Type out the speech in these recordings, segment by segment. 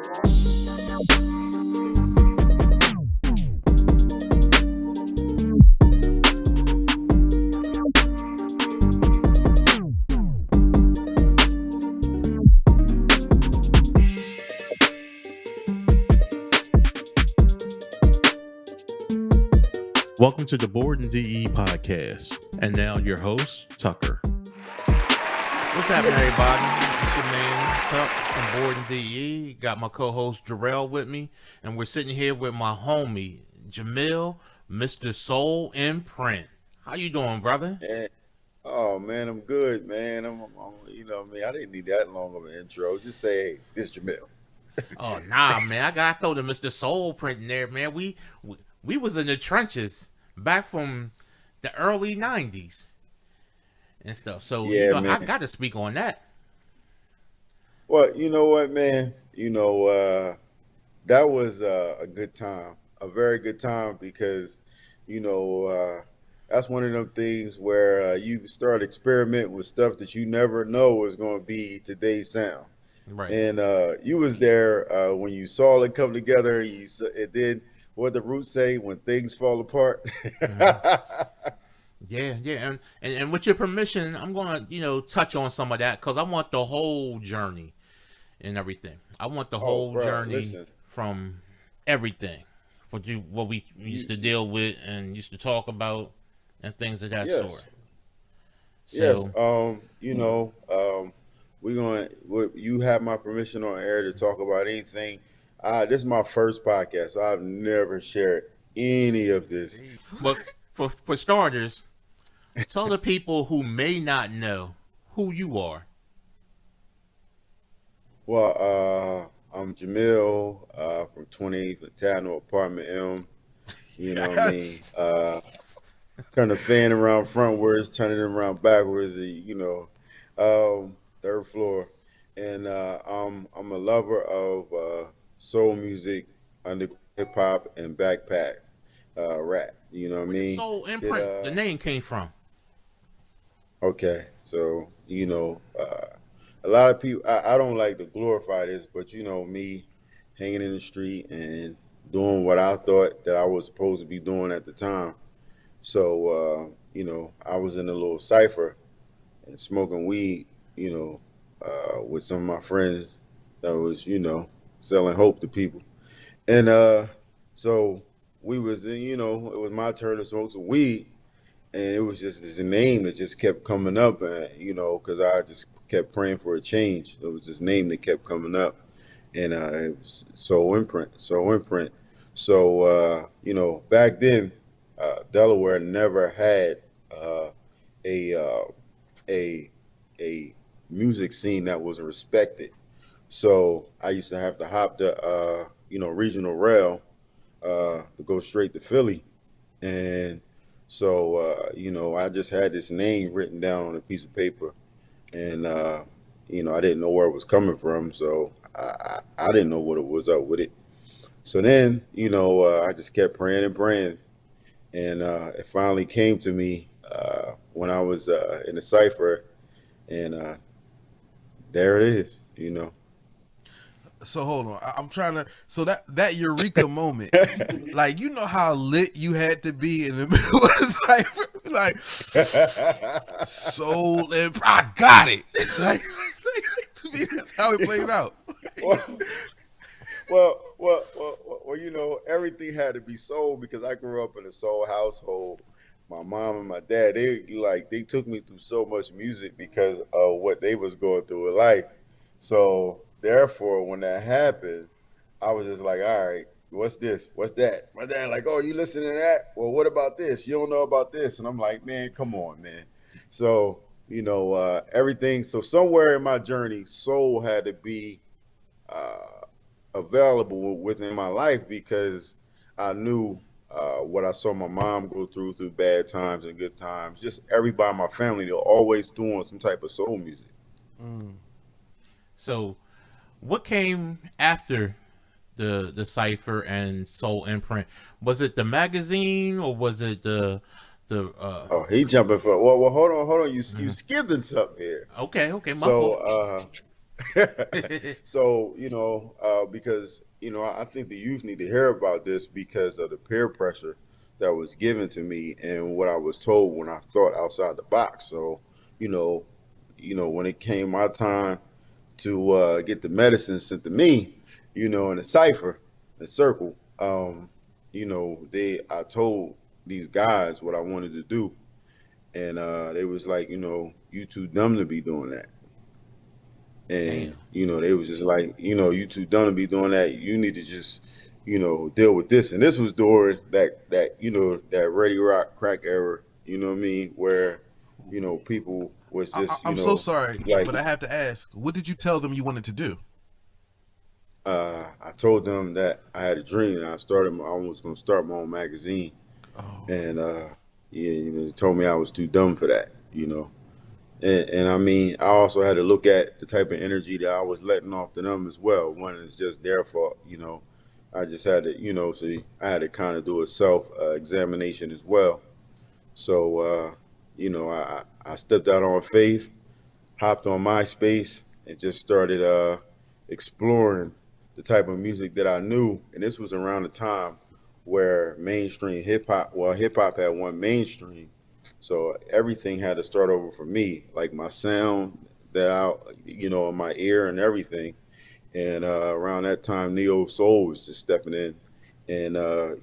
Welcome to the BOREDinDE podcast. And now your host, Tucker. What's happening, everybody? It's your man, Tuck from BOREDinDE. Got my co-host, Jarrell, with me. And we're sitting here with my homie, Jamil, Mr. Soul Imprint. How you doing, brother? Yeah. Oh man, I'm good, man. I'm you know me. I didn't need that long of an intro. Just say, hey, this is Jamil. Oh, nah, man. I got to throw the Mr. Soul Print in there, man. We was in the trenches back from the early 90s and stuff. So, Yeah, I got to speak on that. Well, you know what, man? That was a good time, a very good time, because that's one of them things where you start experimenting with stuff that you never know is going to be today's sound. Right. And you was there when you saw it come together. It did what the roots say, when things fall apart. Mm-hmm. Yeah. And with your permission, I'm going to, touch on some of that, because I want the whole journey and everything. I want the whole journey from everything. What we used to deal with and used to talk about and things of that sort. So, you have my permission on air to talk about anything. This is my first podcast, so I've never shared any of this. But for starters, tell the people who may not know who you are. Well, I'm Jamil from 28th Latano Apartment M. You know what I mean? Turn the fan around frontwards, turn it around backwards. Third floor, and I'm a lover of soul music, under hip hop, and backpack rap. You know what I mean? Soul Imprint, the name came from. Okay, so a lot of people. I don't like to glorify this, but me, hanging in the street and doing what I thought that I was supposed to be doing at the time. So I was in a little cipher and smoking weed, with some of my friends that was, selling hope to people. And so we was in, it was my turn to smoke some weed, and it was just this name that just kept coming up, and because I just kept praying for a change. It was this name that kept coming up, and it was Soul Imprint. So back then, Delaware never had a music scene that was respected. So I used to have to hop the regional rail to go straight to Philly, and so I just had this name written down on a piece of paper, and I didn't know where it was coming from, so I didn't know what it was up with it. So then I just kept praying and praying, and it finally came to me when I was in the cipher, and there it is. So hold on, I'm trying to. So that eureka moment, like how lit you had to be in the middle of the cipher, like Soul and I got it. Like to me, that's how it plays out. Well, everything had to be soul, because I grew up in a soul household. My mom and my dad, they took me through so much music because of what they was going through in life. So therefore, when that happened, I was just like, all right, what's this? What's that? My dad like, oh, you listening to that? Well, what about this? You don't know about this? And I'm like, man, come on, man. So, everything. So somewhere in my journey, soul had to be available within my life, because I knew what I saw my mom go through bad times and good times. Just everybody in my family, they're always doing some type of soul music. So what came after the cipher and Soul Imprint? Was it the magazine, or was it the Oh, he jumping for. Well, hold on. You skipping something here. Okay, my fault. So, because, I think the youth need to hear about this because of the peer pressure that was given to me and what I was told when I thought outside the box. So, you know, when it came my time to get the medicine sent to me, in a cipher, a circle, I told these guys what I wanted to do. And they was like, you too dumb to be doing that. And Damn. they was just like, you too dumb to be doing that. You need to just, deal with this. And this was during that Ready Rock crack era. You know what I mean? Where people was just I'm so sorry, like but I have to ask, what did you tell them you wanted to do? I told them that I had a dream and I was going to start my own magazine. Oh, And yeah, they told me I was too dumb for that. And I mean, I also had to look at the type of energy that I was letting off to them as well. One is just their fault. I just had to, see, I had to kind of do a self examination as well. So, I stepped out on faith, hopped on MySpace, and just started exploring the type of music that I knew. And this was around the time where mainstream hip hop had won mainstream. So everything had to start over for me, like my sound that in my ear and everything. And around that time, Neo Soul was just stepping in, and a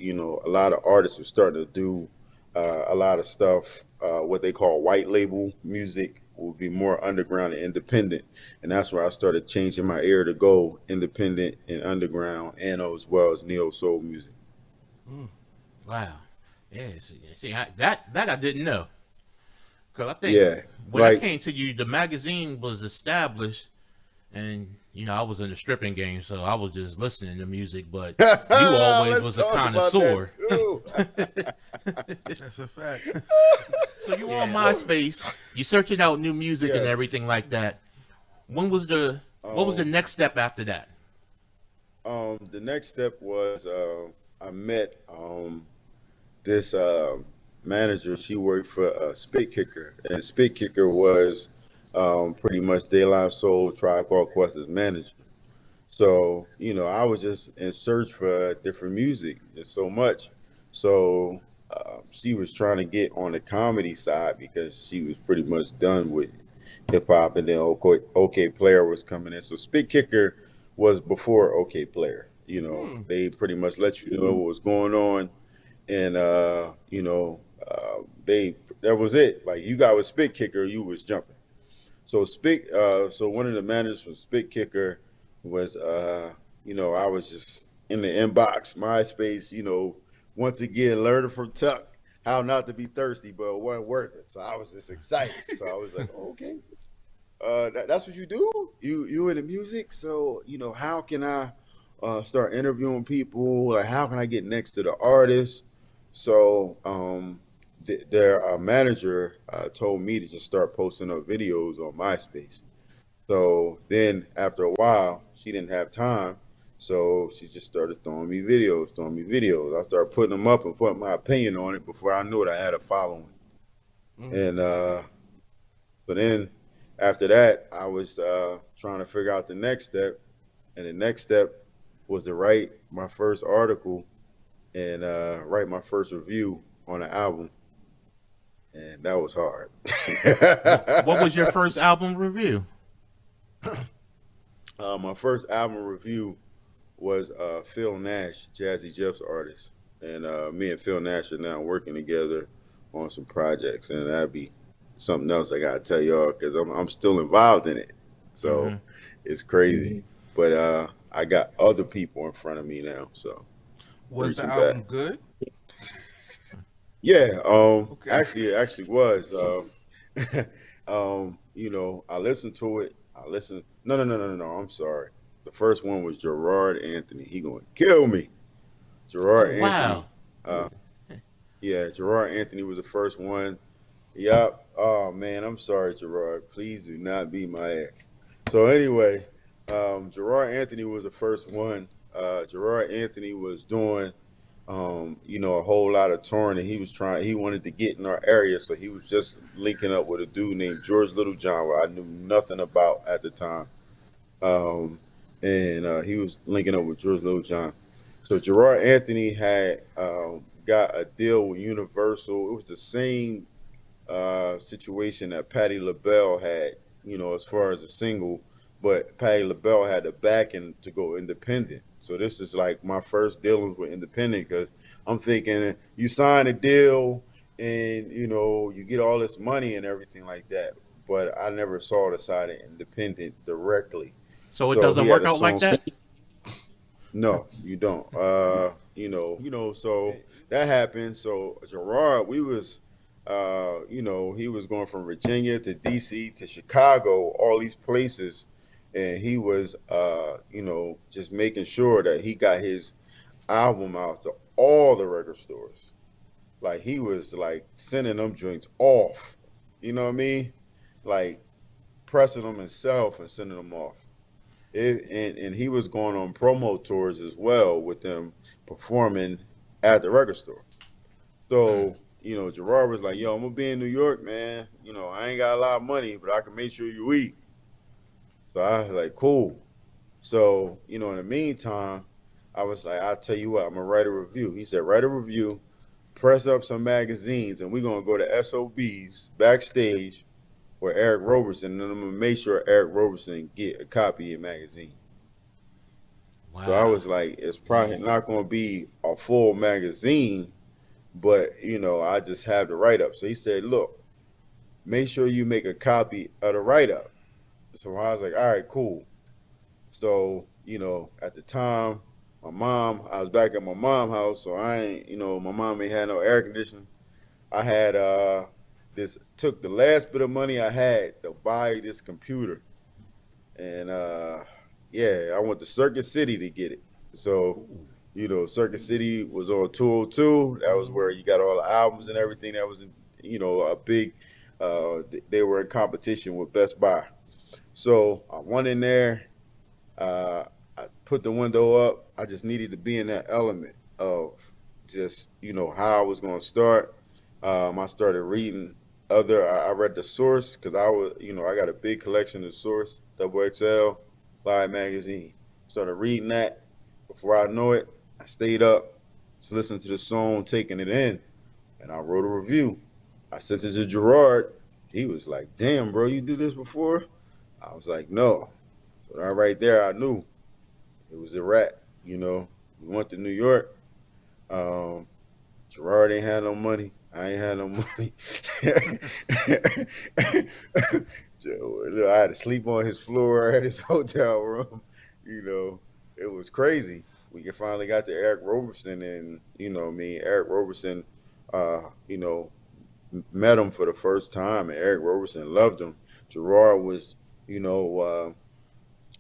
lot of artists were starting to do a lot of stuff, what they call white label music, would be more underground and independent, and that's where I started changing my ear to go independent and underground, and as well as Neo Soul music. mm. Wow. Yeah. See, that I didn't know. Cause I think Yeah, when I like came to you, the magazine was established, and I was in the stripping game, so I was just listening to music. But you always let's was a talk about that connoisseur. too. That's a fact. So you on Yeah. MySpace, you searching out new music and Yes. everything like that. What was the Um, next step after that? the next step was I met this manager. She worked for Spit Kicker, and Spit Kicker was pretty much De La Soul Tribe Called Quest's manager. So I was just in search for different music. There's so much. So she was trying to get on the comedy side because she was pretty much done with hip hop, and then OK Player was coming in. So Spit Kicker was before OK Player. Hmm. They pretty much let you know what was going on, and they that was it. Like you got with Spit Kicker, you was jumping. So one of the managers from Spit Kicker was I was just in the inbox, MySpace, once again learning from Tuck how not to be thirsty, but it wasn't worth it. So I was just excited. So I was like, okay, that's what you do. You in the music. So how can I start interviewing people? Like how can I get next to the artist? So their manager told me to just start posting up videos on MySpace. So then after a while, she didn't have time. So she just started throwing me videos. I started putting them up and putting my opinion on it. Before I knew it, I had a following. Mm. And so then after that, I was trying to figure out the next step. And the next step was to write my first article and write my first review on an album. And that was hard. What was your first album review? My first album review was Phil Nash, Jazzy Jeff's artist, and me and Phil Nash are now working together on some projects, and that'd be something else I gotta tell y'all because I'm still involved in it, so Hmm. it's crazy. But I got other people in front of me now, so Was the reaching back. album good? Yeah, Okay. actually, it actually was. I listened to it. I listened. No, no, no, no, no, no. I'm sorry. The first one was Gerard Anthony. He gonna kill me. Oh Gerard wow. Anthony. Uh, yeah, Gerard Anthony was the first one. Yup. Oh man, I'm sorry, Gerard. Please do not be my ex. So anyway, Gerard Anthony was the first one. Gerard Anthony was doing a whole lot of touring, and he wanted to get in our area, so he was just linking up with a dude named George Littlejohn, where I knew nothing about at the time. um, and he was linking up with George Lil Jon. So Gerard Anthony had got a deal with Universal. It was the same situation that Patti LaBelle had, as far as a single, but Patti LaBelle had the backing to go independent. So this is like my first dealings with independent because I'm thinking you sign a deal and you get all this money and everything like that, but I never saw the side of independent directly. So it So he doesn't had work a out like song. that. No, you don't. So that happened. So Gerard, we was, he was going from Virginia to DC to Chicago, all these places, and he was, just making sure that he got his album out to all the record stores. Like he was like sending them joints off. You know what I mean? Like pressing them himself and sending them off. And he was going on promo tours as well with them performing at the record store. Mm. So, Gerard was like, yo, I'm gonna be in New York, man. I ain't got a lot of money, but I can make sure you eat. So I was like, cool. So, in the meantime, I was like, I'll tell you what, I'm gonna write a review. He said, write a review, press up some magazines, and we're gonna go to SOBs backstage with Eric Roberson, and I'm gonna make sure Eric Roberson get a copy of the magazine. So I Wow. was like, it's probably not going to be a full magazine, but I just have the write up. So he said, look, make sure you make a copy of the write up. So I was like, all right, cool. So at the time, I was back at my mom's house, so I ain't, my mom ain't had no air conditioning. I had this took the last bit of money I had to buy this computer, and yeah, I went to Circuit City to get it. So, Circuit City was on 202. That was where you got all the albums and everything. That was, a big. They were in competition with Best Buy. So I went in there. I put the window up. I just needed to be in that element of just how I was going to start. I started reading I read the Source because I got a big collection of Source Double XL Live magazine. Started reading that. Before I know it, I stayed up, just listening to the song, taking it in, and I wrote a review. I sent it to Gerard. He was like, "Damn, bro, you did this before?" I was like, "No." So right there, I knew it was a rat. We went to New York. Um, Gerard ain't had no money. I ain't had no money. I had to sleep on his floor at his hotel room. You know, it was crazy. We finally got to Eric Roberson, and Eric Roberson, uh, you know, met him for the first time, and Eric Roberson loved him. Gerard was, you know,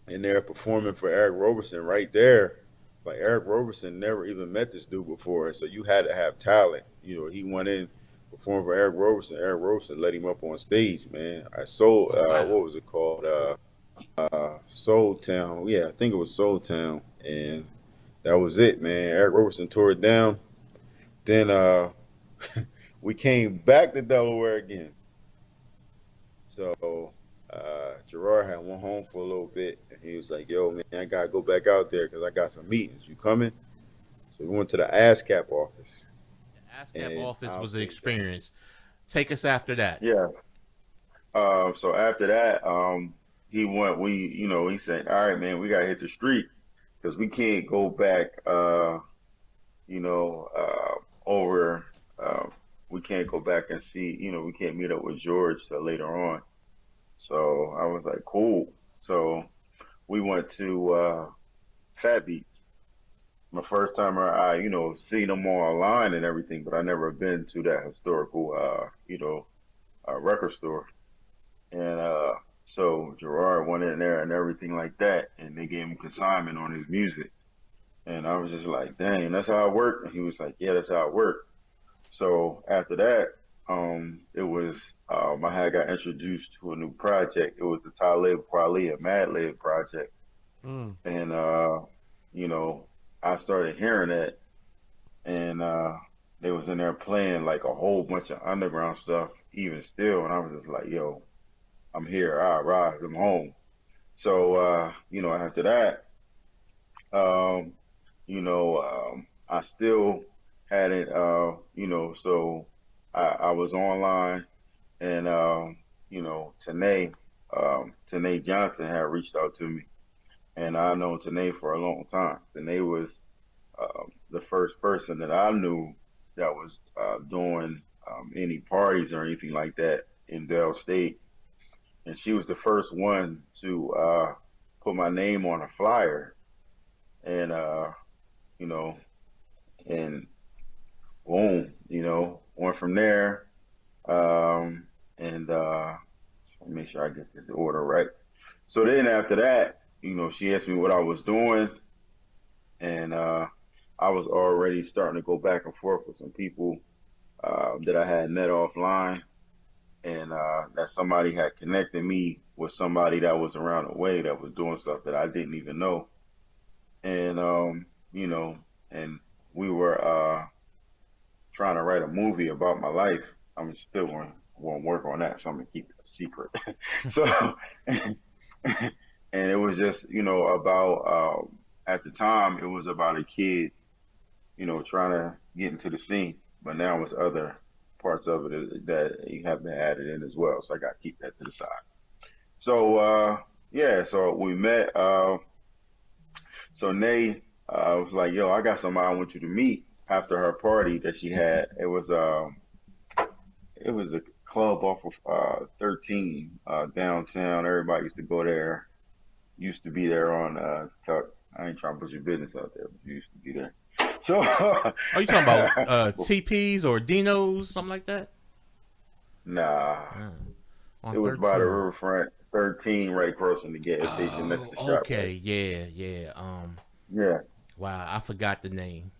in there performing for Eric Roberson right there. Like Eric Roberson never even met this dude before, so you had to have talent. He went in performed for Eric Roberson. Eric Roberson let him up on stage, man. I sold Oh wow. what was it called? Soul Town. Yeah, I think it was Soul Town, and that was it, man. Eric Roberson tore it down. Then we came back to Delaware again. So Gerard had went home for a little bit, and he was like, "Yo, man, I gotta go back out there because I got some meetings. You coming?" So we went to the ASCAP office, The ASCAP and office I'll was an say that. experience. Take us after that. Yeah. So after that, he went. He said, "All right, man, we gotta hit the street because we can't go back. You know, over. Uh, we can't go back and see. We can't meet up with George till later on." So I was like, "Cool." So we went to Fat Beats. My first time seen them online and everything, but I never been to that historical, record store. And so Gerard went in there and everything like that, and they gave him consignment on his music. And I was just like, dang, that's how it worked. And he was like, yeah, that's how it worked. So after that, it was I had got introduced to a new project. It was the Talib Kweli and Madlib project, Mm. and you know, I started hearing it, and they was in there playing like a whole bunch of underground stuff, even still. And I was just like, yo, I'm here. I rise. I'm home. So after that, um, I still hadn't, so I was online, and Tanae Johnson had reached out to me, and I known Tanae for a long time. Tanae was the first person that I knew that was doing any parties or anything like that in Dell State, and she was the first one to put my name on a flyer, and you know, and boom, went from there. And Let me make sure I get this order right. So then after that, she asked me what I was doing, and I was already starting to go back and forth with some people that I had met offline, and that somebody had connected me with somebody that was around the way that was doing stuff that I didn't even know, and and we were trying to write a movie about my life. I'm still going to work on that, so I'm gonna keep it a secret. So, and it was just about at the time it was about a kid trying to get into the scene, but now it's other parts of it that have been added in as well. So I got to keep that to the side. So yeah, so we met. So Nay was like, "Yo, I got somebody I want you to meet." After her party that she had, it was a club off of 13 downtown. Everybody used to go there. Used to be there on Tuck. I ain't trying to put your business out there, but you used to be there. So, are you talking about TPs or Dinos, something like that? Nah, On it was 13. by the riverfront. 13, right across from the gas station next to Shop. Okay, yeah. Yeah. Wow, I forgot the name.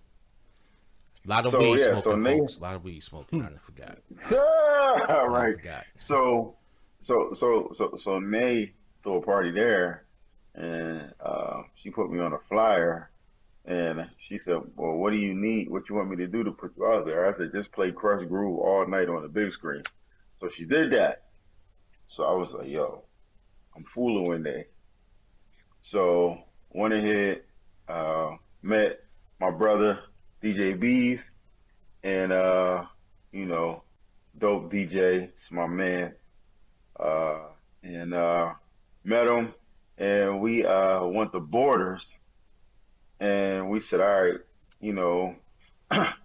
A lot of weed smoking, folks. A lot of weed smoking. I forgot. Right. I forgot. So May threw a party there, and she put me on a flyer, and she said, "Well, what do you need? What you want me to do to put you out there?" I said, "Just play Crush Groove all night on the big screen." So she did that. So I was like, "Yo, I'm fooling one day." So went ahead, met my brother DJ Beef, and dope DJ, it's my man, and met him, and we went to Borders, and we said, all right,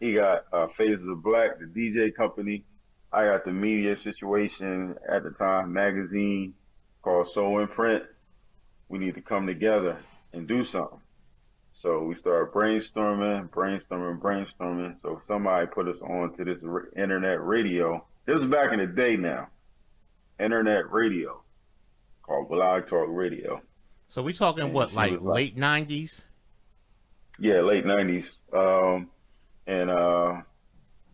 he got Phases of Black, the DJ company. I got the media situation at the time, magazine called Soul Imprint. We need to come together and do something. So we started brainstorming. So somebody put us on to this internet radio. This was back in the day now. Internet radio called Blog Talk Radio. So we talking and what, like late 90s? Yeah, late 90s.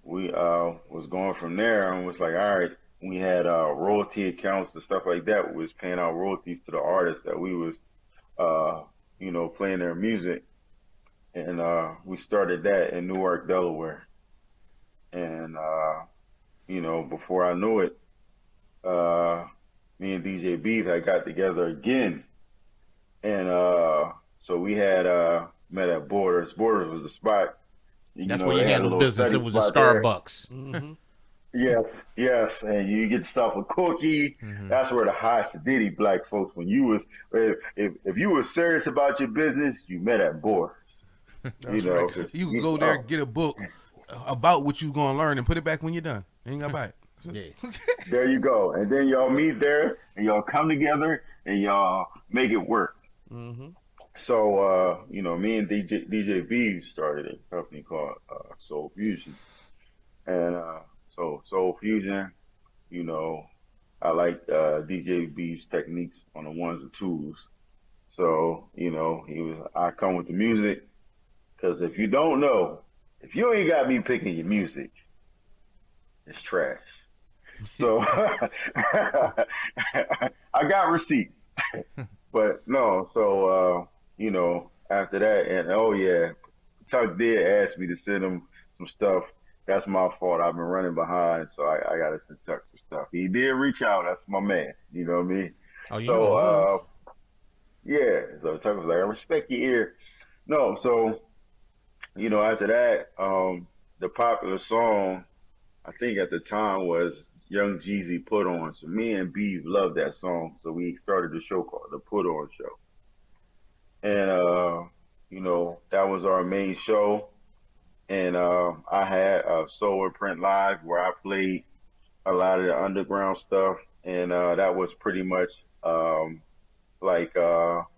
We was going from there and was like, all right, we had royalty accounts and stuff like that. We was paying out royalties to the artists that we was, playing their music. And we started that in Newark, Delaware. And, before I knew it, me and DJ Beef had got together again. And so we had met at Borders. Borders was the spot. That's where you handled business. It was a Starbucks. Mm-hmm. Yes, and you get yourself a cookie. Mm-hmm. That's where the high sedity black folks. When you was, if you were serious about your business, you met at Borders. That's right. You can go there, get a book about what you're gonna learn, and put it back when you're done. You ain't gotta buy it. Yeah. There you go. And then y'all meet there, and y'all come together, and y'all make it work. Mm-hmm. So, me and DJ B started a company called Soul Fusion, and so Soul Fusion, I like DJ B's techniques on the ones and twos. So, I come with the music, because if you don't know, if you ain't got me picking your music, it's trash. So I got receipts, but no. So after that, and oh yeah, Tuck did ask me to send him some stuff. That's my fault. I've been running behind, so I got to send Tuck some stuff. He did reach out. That's my man. You know what I mean? Oh, Yeah. So Tuck was like, I respect your ear. No, so after that, the popular song I think at the time was Young Jeezy Put On. So me and Beeve loved that song. So we started a show called The Put On Show. And that was our main show. And I had a Soul Imprint Live where I played a lot of the underground stuff. And that was pretty much like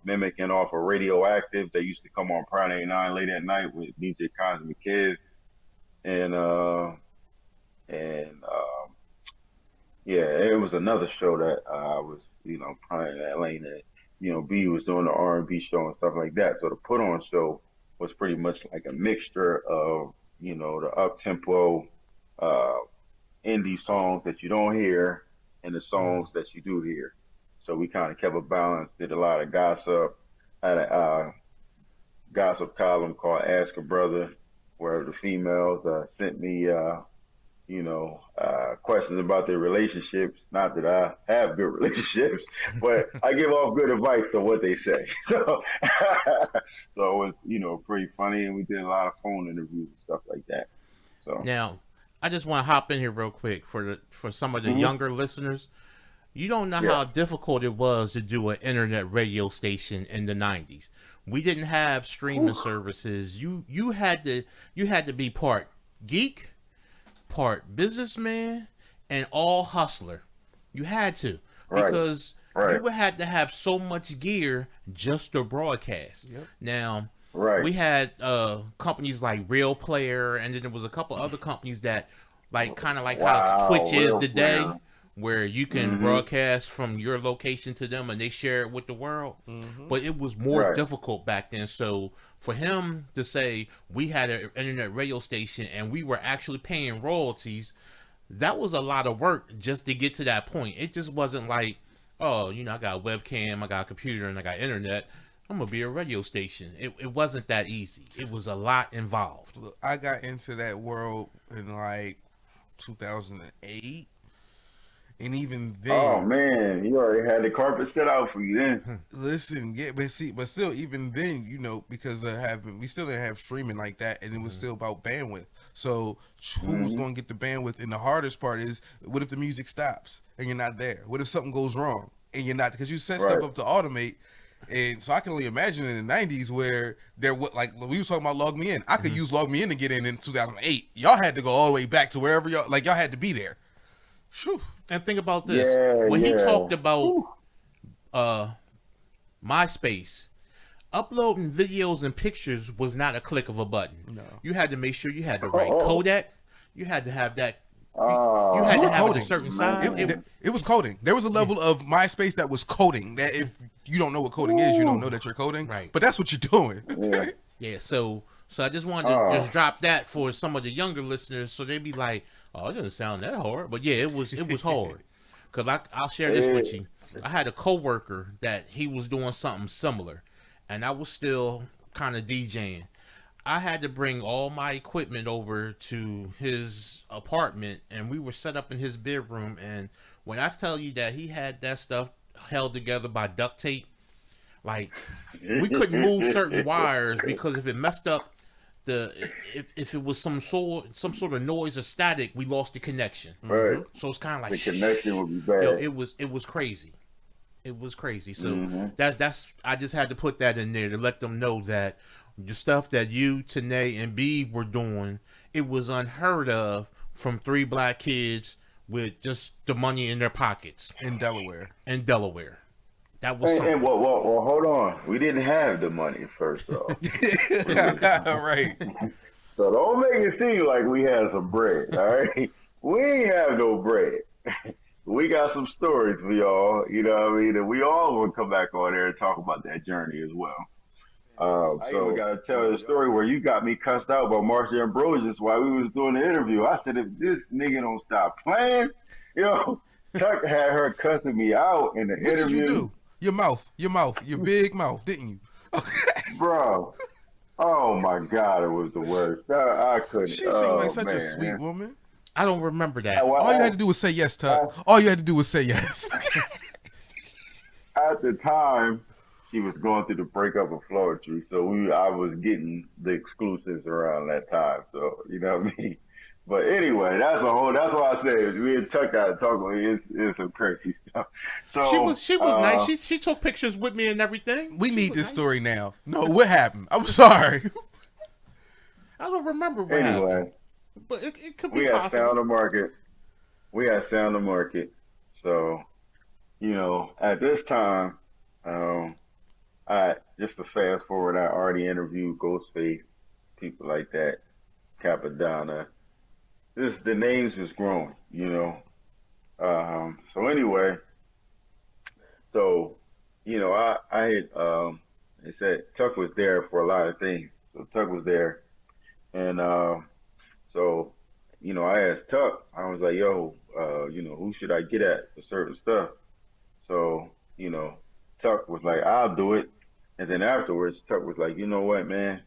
mimicking off of Radioactive. They used to come on Friday night late at night with DJ Cosmic Kid. And yeah, it was another show that I was, playing in that lane that, B was doing the R&B show and stuff like that. So the Put On Show was pretty much like a mixture of, the up-tempo indie songs that you don't hear and the songs that you do hear. So we kind of kept a balance, did a lot of gossip, had a gossip column called Ask a Brother, where the females sent me questions about their relationships. Not that I have good relationships, but I give off good advice on what they say. So, so it was, pretty funny, and we did a lot of phone interviews and stuff like that. So now, I just want to hop in here real quick for some of the younger listeners. You don't know how difficult it was to do an internet radio station in the '90s. We didn't have streaming services. You had to be part geek, part businessman, and all hustler. You had to, because you would have to have so much gear just to broadcast. Yep. Now, we had companies like Real Player, and then there was a couple other companies that kind of like how Twitch is today, where you can broadcast from your location to them and they share it with the world. But it was more difficult back then. So for him to say we had an internet radio station and we were actually paying royalties, that was a lot of work just to get to that point. It just wasn't like, oh, I got a webcam, I got a computer, and I got internet. I'm going to be a radio station. It wasn't that easy. It was a lot involved. Look, I got into that world in 2008. And even then, oh man, you already had the carpet set out for you then. Listen, but still, even then, because we still didn't have streaming like that, and it was still about bandwidth. So who's going to get the bandwidth? And the hardest part is, what if the music stops and you're not there? What if something goes wrong and you're not? Because you set stuff up to automate. And so I can only imagine in the '90s where we were talking about Log Me In. I could use Log Me In to get in 2008. Y'all had to go all the way back to wherever y'all had to be there. Whew. And think about this. When he talked about MySpace, uploading videos and pictures was not a click of a button. No. You had to make sure you had the right codec. You had to have that. You had to have a certain size. It was coding. There was a level of MySpace that was coding. That if you don't know what coding is, you don't know that you're coding. Right. But that's what you're doing. Yeah. So I just wanted to just drop that for some of the younger listeners, so they'd be like, "Oh, it doesn't sound that hard." But yeah, it was hard. Because I'll share this with you. I had a coworker that he was doing something similar, and I was still kind of DJing. I had to bring all my equipment over to his apartment, and we were set up in his bedroom. And when I tell you that he had that stuff held together by duct tape, we couldn't move certain wires, because if it messed up if it was some sort of noise or static, we lost the connection. Right. So it's kind of like the connection would be bad. It was crazy. It was crazy. So that's I just had to put that in there to let them know that the stuff that you, Tanae, and B were doing, it was unheard of from three black kids with just the money in their pockets in Delaware. That was something. And well, hold on. We didn't have the money first off. Right. So don't make it seem like we had some bread, all right? We ain't have no bread. We got some stories for y'all, you know what I mean? And we all will come back on there and talk about that journey as well. So we got to tell the story where you got me cussed out by Marsha Ambrosius while we was doing the interview. I said, if this nigga don't stop playing, Tuck had her cussing me out in the interview. What did you do? Your big mouth, didn't you? Bro. Oh my God, it was the worst. I couldn't. She seemed like such a sweet woman. I don't remember that. All you had to do was say yes, Tuck. All you had to do was say yes. At the time, she was going through the breakup of Floetry, so I was getting the exclusives around that time. So you know what I mean. But anyway, that's why I said we had Tuck out talking. It's some crazy stuff. So she was nice. She took pictures with me and everything. We need this story now. No, what happened? I'm sorry. I don't remember what happened. But it could be possible. We had Sound the Market. So, at this time, just to fast forward, I already interviewed Ghostface, people like that, Capadonna. The names was growing, So anyway, I had, they said Tuck was there for a lot of things. So Tuck was there. And so, I asked Tuck, I was like, yo, who should I get at for certain stuff? So, Tuck was like, I'll do it. And then afterwards, Tuck was like, you know what, man?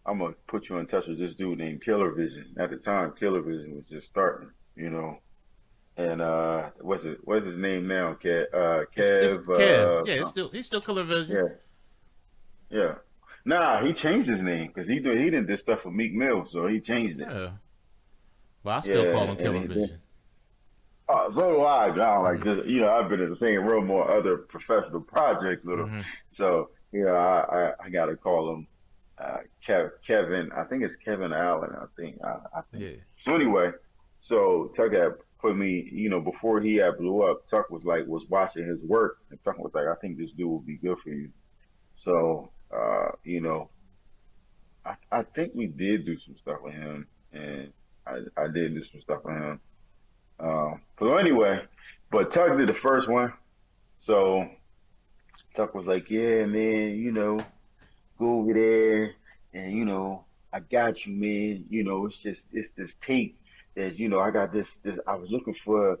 I'm going to put you in touch with this dude named Killer Vision. At the time, Killer Vision was just starting, And what's his name now? Kev. Yeah, he's still Killer Vision. Yeah. Nah, he changed his name because he didn't do stuff for Meek Mill, so he changed it. Yeah. Well, I still call him Killer Vision. So do I. Like just, I've been in the same room or other professional projects with him. So, I gotta call him Kevin. I think it's Kevin Allen. I think. Yeah. So anyway, Tuck had put me, before he had blew up, Tuck was watching his work, and Tuck was like, I think this dude will be good for you. So, I think we did do some stuff with him, and I did do some stuff with him. So anyway, but Tuck did the first one. So Tuck was like, yeah, man, go over there and, I got you, man. It's this tape that, I got this, I was looking for,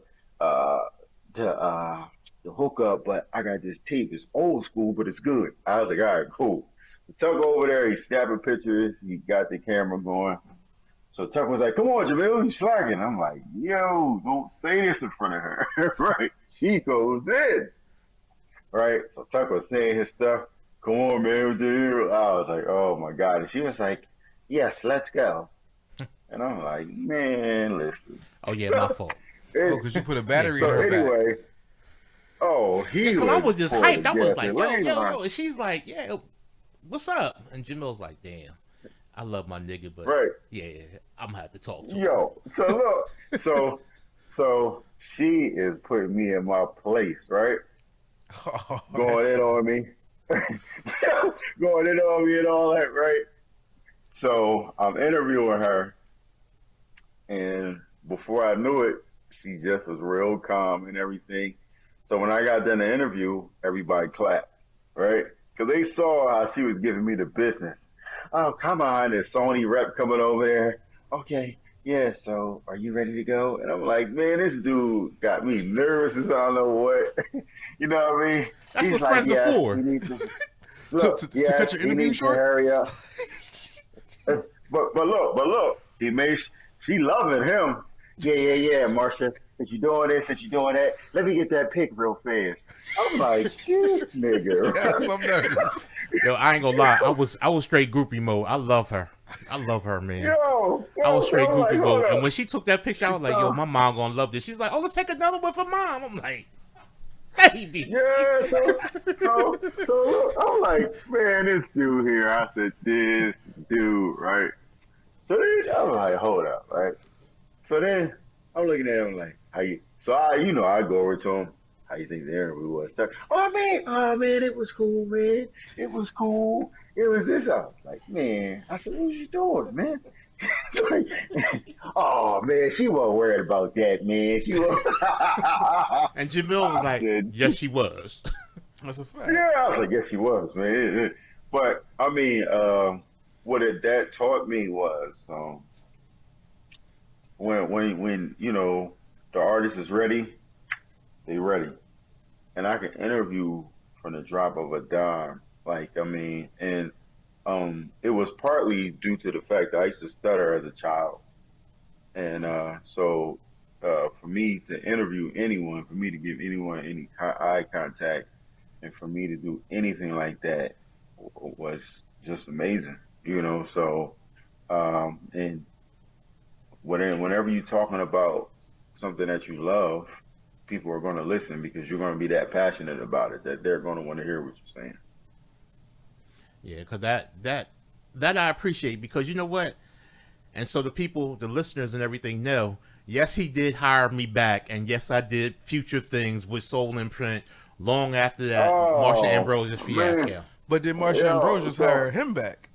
the hookup, but I got this tape. It's old school, but it's good. I was like, all right, cool. So Tuck over there, he's snapping pictures. He got the camera going. So Tuck was like, come on, Jamil, you slacking. I'm like, yo, don't say this in front of her. Right? She goes in. Right? So Tuck was saying his stuff. Come on, man, Jamil. I was like, oh my God. And she was like, yes, let's go. And I'm like, man, listen. Oh, yeah, my fault. Because you put a battery in her back. Because I was just hyped. I was like, yo. And she's like, yeah, what's up? And Jamil's like, damn. I love my nigga, but yeah, I'm gonna have to talk to him. Yo, so look, so she is putting me in my place, right? Going in on me, going in on me and all that, right? So I'm interviewing her, and before I knew it, she just was real calm and everything. So when I got done the interview, everybody clapped, right? Because they saw how she was giving me the business. Oh, come on, there's Sony rep coming over there. Okay, yeah, so are you ready to go? And I'm like, man, this dude got me nervous as I don't know what. You know what I mean? That's He's what friends are for. To cut your interview short? Hurry up. But look, she loving him. Yeah, Marsha. Since you doing this, since you doing that, let me get that pic real fast. I'm like, this nigga. Yes, I'm nervous. Yo, I ain't gonna lie. I was straight groupie mode. I love her, man. Yo, I was straight groupie mode. And when she took that picture, I was like, yo, my mom gonna love this. She's like, oh, let's take another one for mom. I'm like, baby. Yeah, so look, I'm like, man, this dude here. I said, this dude, right? So then I'm like, hold up, right? So then I'm looking at him like, how you? So I go over to him. How you think the interview was? Oh man, it was cool, man. It was cool. It was this. I was like, man. I said, what you doing, man? Like, oh man, she wasn't worried about that, man. She was. And Jamil was like, yes, she was. That's a fact. Yeah, I was like, yes, she was, man. But I mean, what that taught me was when the artist is ready, they ready. And I can interview from the drop of a dime. And it was partly due to the fact that I used to stutter as a child. And so for me to interview anyone, for me to give anyone any eye contact, and for me to do anything like that was just amazing, you know. So, and whenever you're talking about something that you love, people are going to listen because you're going to be that passionate about it that they're going to want to hear what you're saying. Yeah, because that I appreciate, because you know what, and so the people, the listeners, and everything know. Yes, he did hire me back, and yes, I did future things with Soul Imprint long after that Marsha Oh Ambrosia's man, fiasco. But then Marsha yeah. Ambrosius So, hired him back.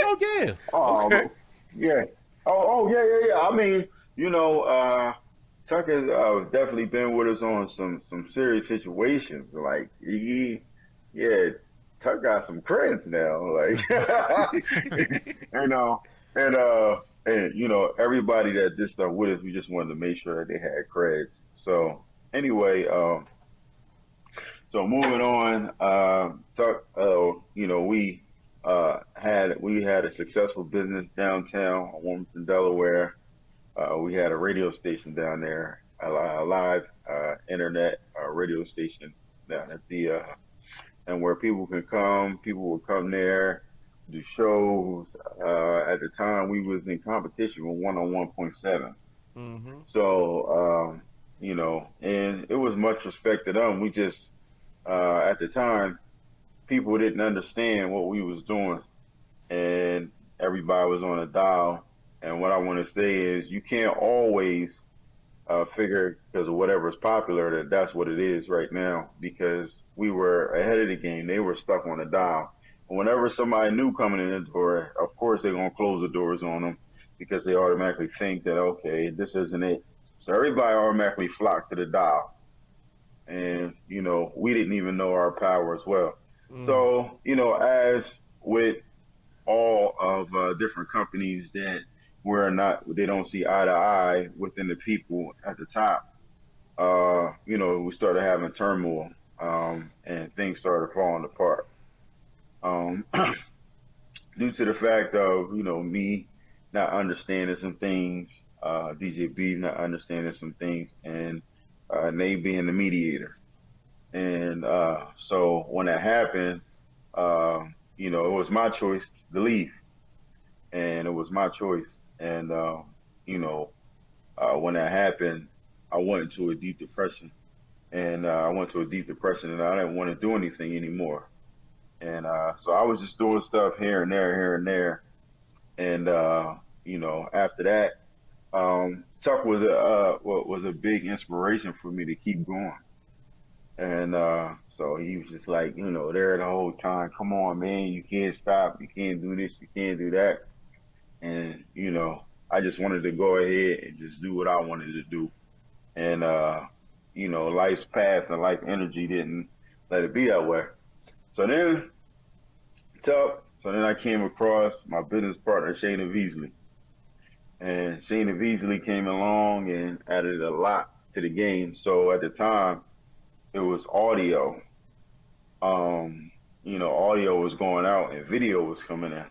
Oh yeah, Okay. yeah. Yeah. I mean, you know, Tuck has definitely been with us on some serious situations. Like yeah, Tuck got some creds now. Like, you know, and you know, everybody that did stuff with us, we just wanted to make sure that they had creds. So anyway, so moving on, Tuck, you know, we had a successful business downtown, Wilmington, Delaware. We had a radio station down there, a live internet radio station down at the and where people would come there, do shows. At the time, we was in competition with 101.7. Mm-hmm. So you know, and it was much respect to them. We just at the time, people didn't understand what we was doing, and everybody was on a dial. And what I want to say is, you can't always figure because of whatever's popular that that's what it is right now. Because we were ahead of the game, they were stuck on a dial. Whenever somebody new coming in the door, of course they're gonna close the doors on them because they automatically think that okay, this isn't it. So everybody automatically flocked to the dial, and you know we didn't even know our power as well. Mm. So you know, as with all of different companies that were not, they don't see eye to eye within the people at the top. You know, we started having turmoil, and things started falling apart. Um, Due to the fact of me not understanding some things, DJ B not understanding some things, and Nate being the mediator. And so when that happened, it was my choice to leave, and it was my choice. And you know, when that happened, I went into a deep depression, and I went to a deep depression, and I didn't want to do anything anymore. And so I was just doing stuff here and there, here and there. And after that, Chuck was a big inspiration for me to keep going. And so he was just like, there the whole time. Come on, man, you can't stop. You can't do this. You can't do that. And I just wanted to go ahead and just do what I wanted to do. And life's path and life energy didn't let it be that way. So then, I came across my business partner Shayna Beasley, and Shayna Beasley came along and added a lot to the game. So at the time, it was audio. Audio was going out and video was coming in.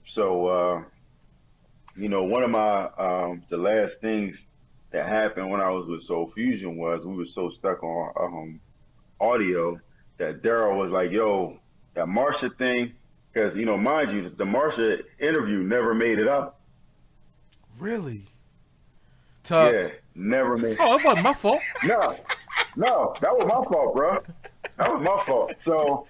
So, one of my the last things that happened when I was with Soul Fusion was we were so stuck on audio that Daryl was like, "Yo, that Marsha thing," because mind you, the Marsha interview never made it up. Really? Yeah, Tuck. never made. Oh, it wasn't my fault. No, no, that was my fault, bro. That was my fault. So,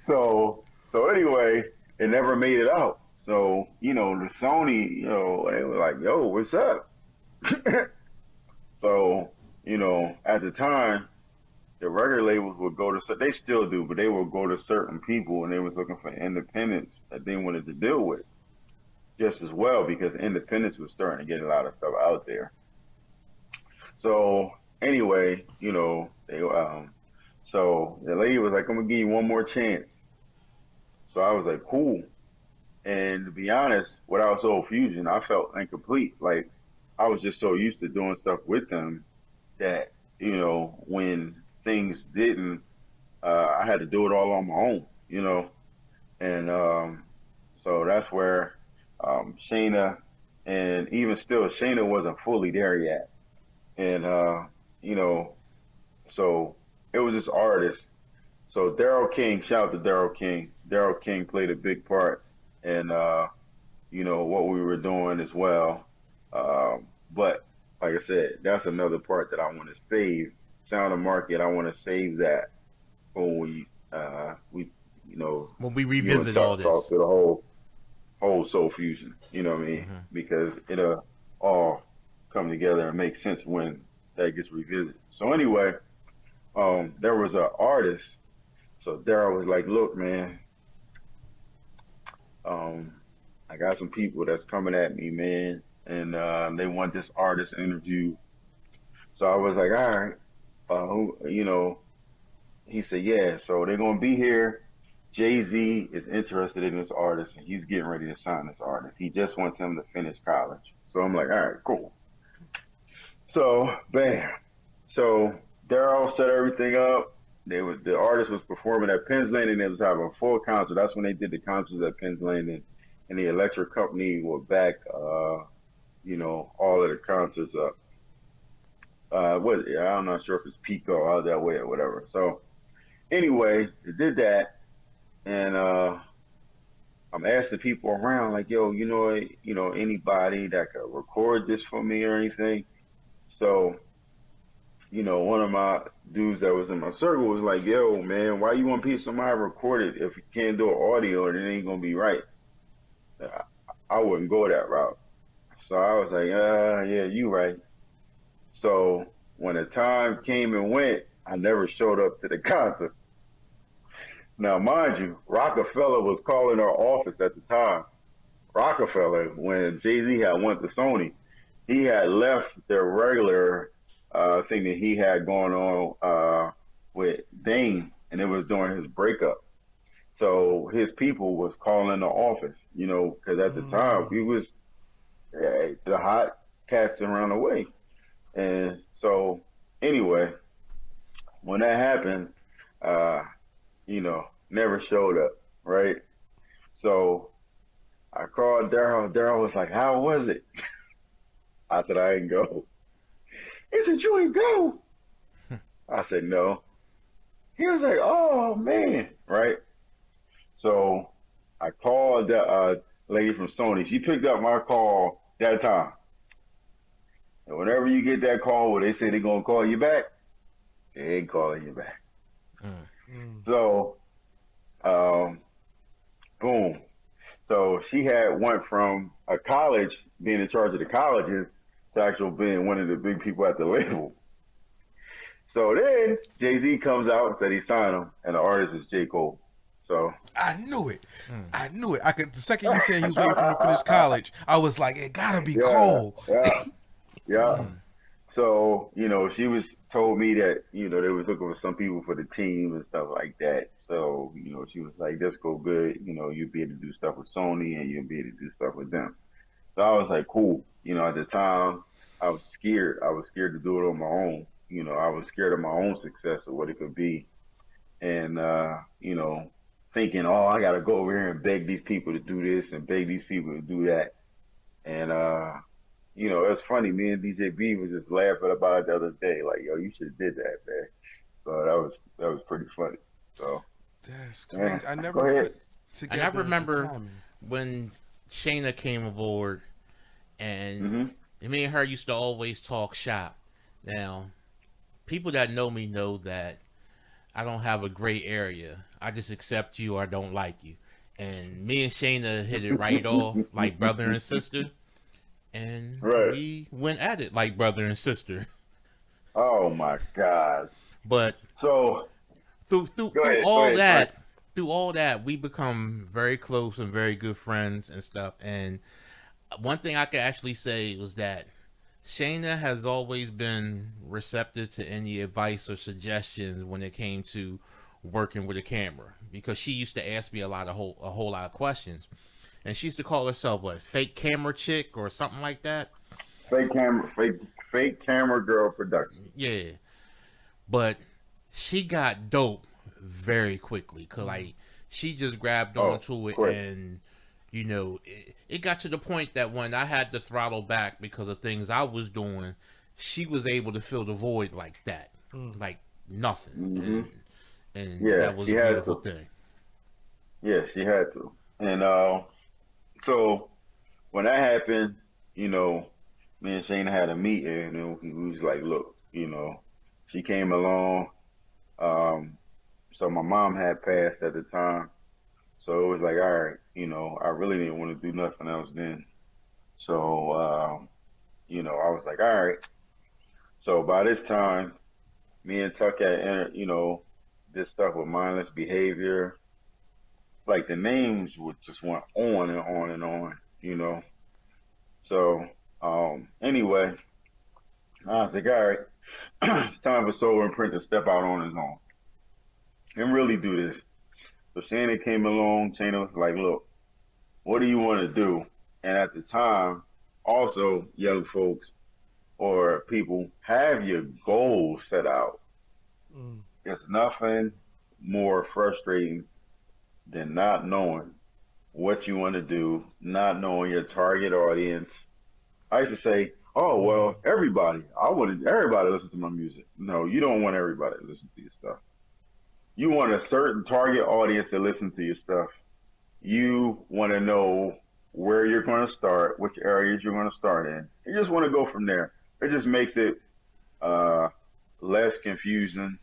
so anyway, it never made it out. So, the Sony, they were like, "Yo, what's up?" So, at the time, the record labels would go to, they still do, but they would go to certain people, and they was looking for independents that they wanted to deal with just as well, because independents was starting to get a lot of stuff out there. So anyway, so the lady was like, "I'm gonna give you one more chance." So I was like, "Cool." And to be honest, without Soul Fusion, I felt incomplete. Like I was just so used to doing stuff with them that when things didn't, I had to do it all on my own. And so that's where Shayna, and even still, Shayna wasn't fully there yet. And So it was this artist. So Daryl King, shout out to Daryl King. Daryl King played a big part in what we were doing as well. But like I said, that's another part that I want to save. Sound of Market, I want to save that when we when we you and revisit Chuck all talk this. to the whole soul fusion. You know what I mean? Mm-hmm. Because it'll all come together and make sense when that gets revisited. So anyway, there was an artist. So Daryl was like, "Look, man, um, I got some people that's coming at me, man, and they want this artist interview." So I was like, "All right, He said, "Yeah, so they're gonna be here. Jay-Z is interested in this artist, and he's getting ready to sign this artist. He just wants him to finish college." So I'm like, "All right, cool." So bam. So Daryl set everything up. The artist was performing at Penn's Landing. They was having a full concert. That's when they did the concerts at Penn's Landing, and the electric company were back. All of the concerts up. I'm not sure if it's Pico out that way or whatever. So anyway, they did that, and I'm asking people around like, "Yo, anybody that could record this for me or anything?" So one of my dudes that was in my circle was like, "Yo, man, why you want somebody record it if you can't do an audio and it ain't gonna be right?" I wouldn't go that route. So I was like, yeah, you right." So when the time came and went, I never showed up to the concert. Now, mind you, Rockefeller was calling our office at the time. Rockefeller, when Jay-Z had went to Sony, he had left the regular thing that he had going on with Dane, and it was during his breakup. So his people was calling the office, because at the time we was the hot cats around the way. And so anyway, when that happened, never showed up, right? So I called Daryl. Daryl was like, "How was it?" I said, "I didn't go." He said, "You ain't go?" I said, "No." He was like, "Oh, man," right? So I called the lady from Sony. She picked up my call that time. And whenever you get that call where they say they're going to call you back, they ain't calling you back. So, boom. So she had went from a college, being in charge of the colleges, to actually being one of the big people at the label. So then Jay-Z comes out and said he signed him, and the artist is J. Cole. So I knew it. I knew it. The second you said he was waiting for him to finish college, I was like, it gotta be Cole. Yeah. So, she was told me that, they was looking for some people for the team and stuff like that. So, she was like, "This go good. You'll be able to do stuff with Sony and you'll be able to do stuff with them." So I was like, cool. At the time, I was scared. I was scared to do it on my own. I was scared of my own success or what it could be. And, thinking, "Oh, I got to go over here and beg these people to do this and beg these people to do that." And, it was funny. Me and DJ B was just laughing about it the other day. Like, "Yo, you should have did that, man." So that was pretty funny. So that's crazy. Yeah. I never put together. And I remember when Shayna came aboard, and me and her used to always talk shop. Now, people that know me know that I don't have a gray area. I just accept you or I don't like you. And me and Shayna hit it right off like brother and sister. And we went at it like brother and sister. Oh my God! But so through all that, we become very close and very good friends and stuff. And one thing I could actually say was that Shayna has always been receptive to any advice or suggestions when it came to working with a camera, because she used to ask me a whole lot of questions. And she used to call herself what, fake camera chick or something like that. Fake camera girl production. Yeah, but she got dope very quickly, cause like she just grabbed onto it, quick. And it got to the point that when I had to throttle back because of things I was doing, she was able to fill the void like that. Like nothing, Mm-hmm. and Yeah, that was she a had beautiful to. thing. Yeah, she had to. And so when that happened, you know, me and Shane had a meeting, and we was like, look, she came along. Um, so my mom had passed at the time, so it was like, all right, I really didn't want to do nothing else then. So, I was like, all right. So by this time, me and Tuck had entered, this stuff with mindless behavior. Like the names would just went on and on and on. So, anyway, I was like, all right, it's time for Soul Imprint to step out on his own and really do this. So Shannon came along. Shannon was like, look, what do you want to do? And at the time, also, young folks or people, have your goals set out. Mm. There's nothing more frustrating than not knowing what you want to do, not knowing your target audience. I used to say, oh, Mm. well, everybody. I wanted everybody to listen to my music. No, you don't want everybody to listen to your stuff. You want a certain target audience to listen to your stuff. You want to know where you're going to start, which areas you're going to start in. You just want to go from there. It just makes it uh, less confusing,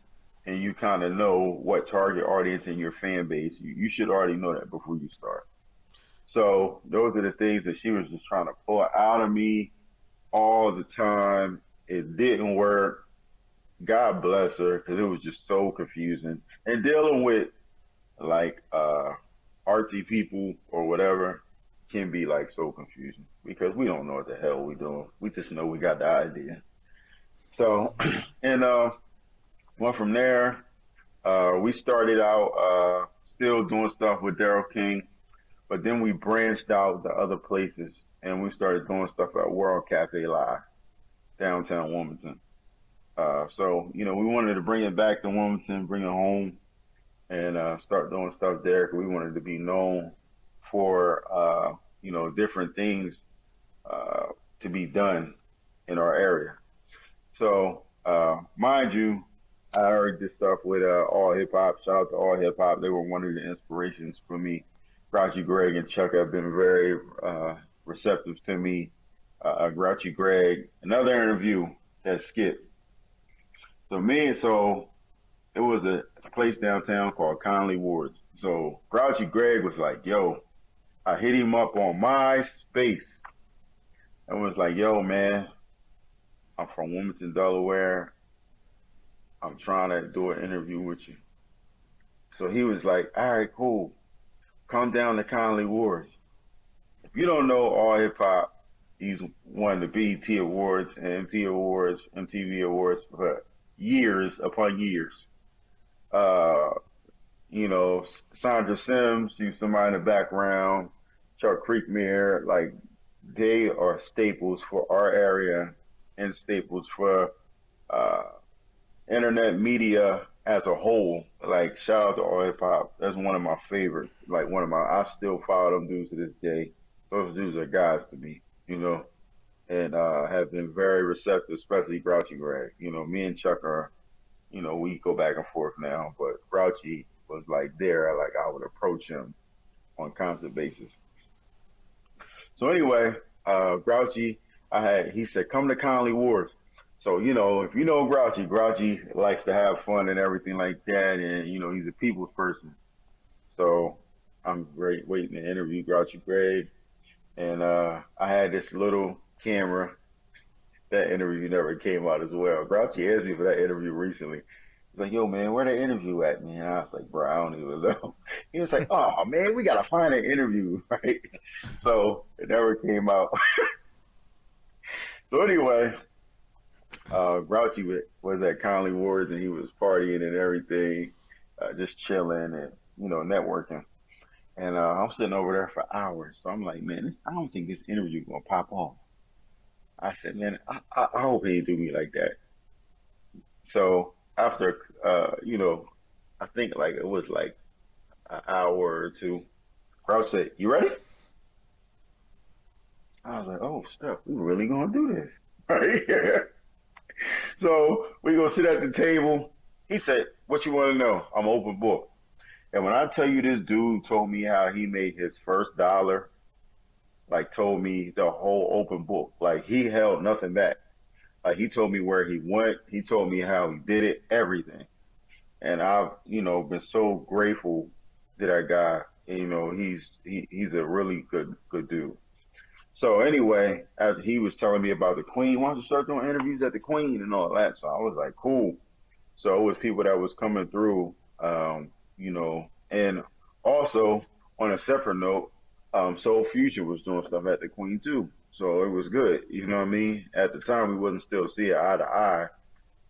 and you kind of know what target audience in your fan base. You should already know that before you start. So those are the things that she was just trying to pull out of me all the time. It didn't work. God bless her, because it was just so confusing. And dealing with like artsy people or whatever can be like so confusing because we don't know what the hell we doing. We just know we got the idea. So and went from there. We started out still doing stuff with Daryl King, but then we branched out to other places and we started doing stuff at World Cafe Live, downtown Wilmington. We wanted to bring it back to Wilmington, bring it home, and start doing stuff there. 'Cause we wanted to be known for, different things uh, to be done in our area. So, mind you, I heard this stuff with All Hip Hop. Shout out to All Hip Hop. They were one of the inspirations for me. Grouchy Greg and Chuck have been very receptive to me. Grouchy Greg, another interview that skipped. So it was a place downtown called Conley Wards. So Grouchy Greg was like, yo, I hit him up on MySpace. I was like, yo, man, I'm from Wilmington, Delaware. I'm trying to do an interview with you. So he was like, all right, cool. Come down to Conley Wards. If you don't know All Hip Hop, he's won the BET Awards and MTV Awards for years upon years. Uh, Sandra Sims, she's somebody in the background. Chuck Creekmere, like they are staples for our area and staples for uh, internet media as a whole. Like shout out to All Hip Hop. That's one of my favorites. Like I still follow them dudes to this day. Those dudes are guys to me, and have been very receptive, especially Grouchy Greg. Me and Chuck are, we go back and forth now, but Grouchy was like there. Like I would approach him on a constant basis. So anyway, Grouchy, he said, come to Conley Wards. So, if you know Grouchy, Grouchy likes to have fun and everything like that. And, he's a people's person. So I'm great waiting to interview Grouchy Greg. And I had this little camera. That interview never came out as well. Grouchy asked me for that interview recently. He's like, yo, man, where that interview at, man? I was like, bro, I don't even know. He was like, oh, man, we got to find an interview, right? So it never came out. So anyway, Grouchy was at Conley Wards and he was partying and everything, just chilling and, networking. And I'm sitting over there for hours. So I'm like, man, I don't think this interview going to pop off. I said, man, I hope he didn't do me like that. So after, I think like it was like an hour or two, Grouch said, you ready? I was like, oh, stuff, we really going to do this. Right? So we go sit at the table He said, "What you want to know? I'm open book." And when I tell you, this dude told me how he made his first dollar, like told me the whole open book, like he held nothing back. Like he told me where he went, he told me how he did it, everything. And I've, been so grateful to that guy. And, he's a really good dude. So anyway, as he was telling me about the Queen, why don't you start doing interviews at the Queen and all that? So I was like, cool. So it was people that was coming through, and also on a separate note, Soul Future was doing stuff at the Queen too. So it was good. You know what I mean? At the time, we wasn't still see it eye to eye,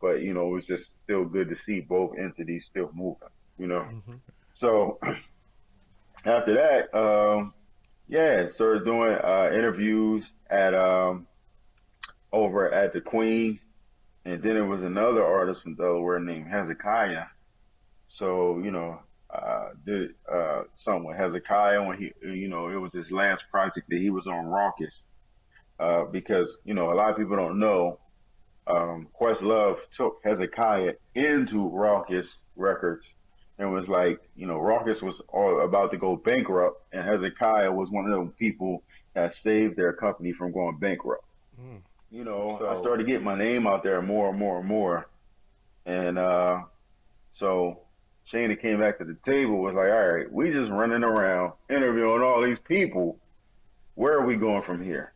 but it was just still good to see both entities still moving. Mm-hmm. So after that, started doing interviews at over at the Queen, and then there was another artist from Delaware named Hezekiah. So did something with Hezekiah when he, it was his last project that he was on Raucous, because a lot of people don't know. Questlove took Hezekiah into Raucous Records and was like, Raucous was all about to go bankrupt, and Hezekiah was one of those people that saved their company from going bankrupt. Mm. So I started getting my name out there more and more and more. And so Shana came back to the table, was like, all right, we just running around interviewing all these people. Where are we going from here?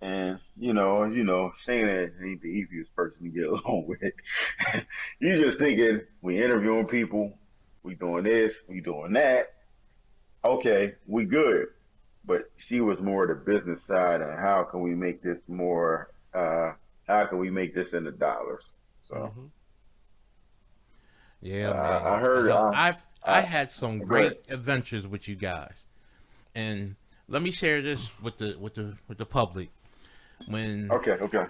And, Shana ain't the easiest person to get along with. You just thinking, we interviewing people, we doing this, we doing that. Okay, we good. But she was more the business side, and how can we make this more, how can we make this into dollars? So, Mm-hmm. Yeah, man. I heard. I had some great adventures with you guys, and let me share this with the public. Okay.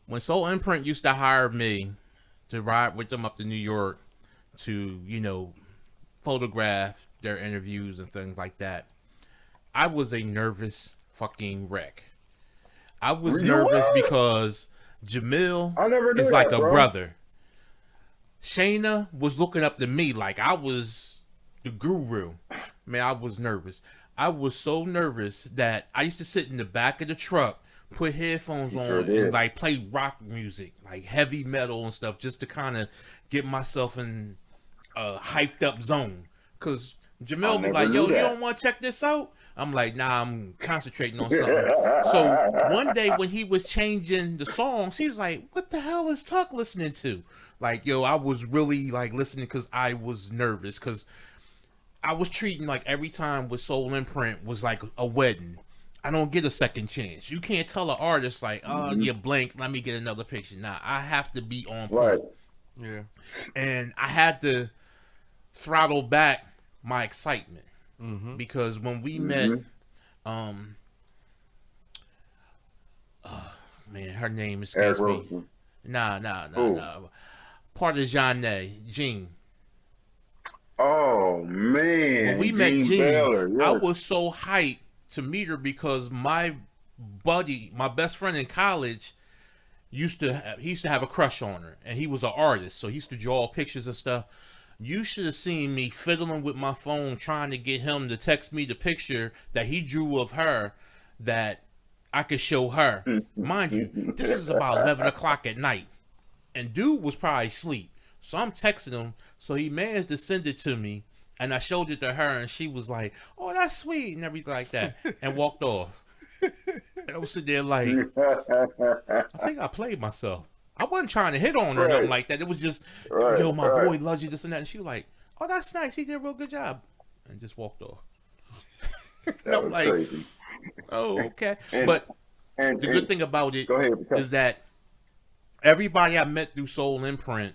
When Soul Imprint used to hire me to ride with them up to New York to photograph their interviews and things like that, I was a nervous fucking wreck. I was nervous because Jamil is like a brother. Shayna was looking up to me like I was the guru. Man, I was nervous. I was so nervous that I used to sit in the back of the truck, put headphones on, and like play rock music, like heavy metal and stuff, just to kind of get myself in a hyped up zone. Cause Jamil was like, "Yo, you don't want to check this out?" I'm like, "Nah, I'm concentrating on something." So one day when he was changing the songs, he's like, "What the hell is Tuck listening to?" Like, yo, I was really like listening because I was nervous, because I was treating like every time with Soul Imprint was like a wedding. I don't get a second chance. You can't tell an artist like, "Oh, you blank, let me get another picture." Nah, I have to be on point. Right. Yeah. And I had to throttle back my excitement, because when we met, man, her name escapes me. Nah. Part of Jean. Oh man! When we met Jean, yes. I was so hyped to meet her because my buddy, my best friend in college, he used to have a crush on her, and he was an artist, so he used to draw pictures and stuff. You should have seen me fiddling with my phone trying to get him to text me the picture that he drew of her that I could show her. Mind you, this is about 11 o'clock at night, and dude was probably asleep. So I'm texting him, so he managed to send it to me, and I showed it to her, and she was like, "Oh, that's sweet," and everything like that, and walked off. And I was sitting there like, I think I played myself. I wasn't trying to hit on her or nothing like that. It was just, yo, my boy loves you, this and that. And she was like, "Oh, that's nice. He did a real good job," and just walked off. And I'm like, crazy. Oh, okay. But the good thing about it is that everybody I met through Soul Imprint,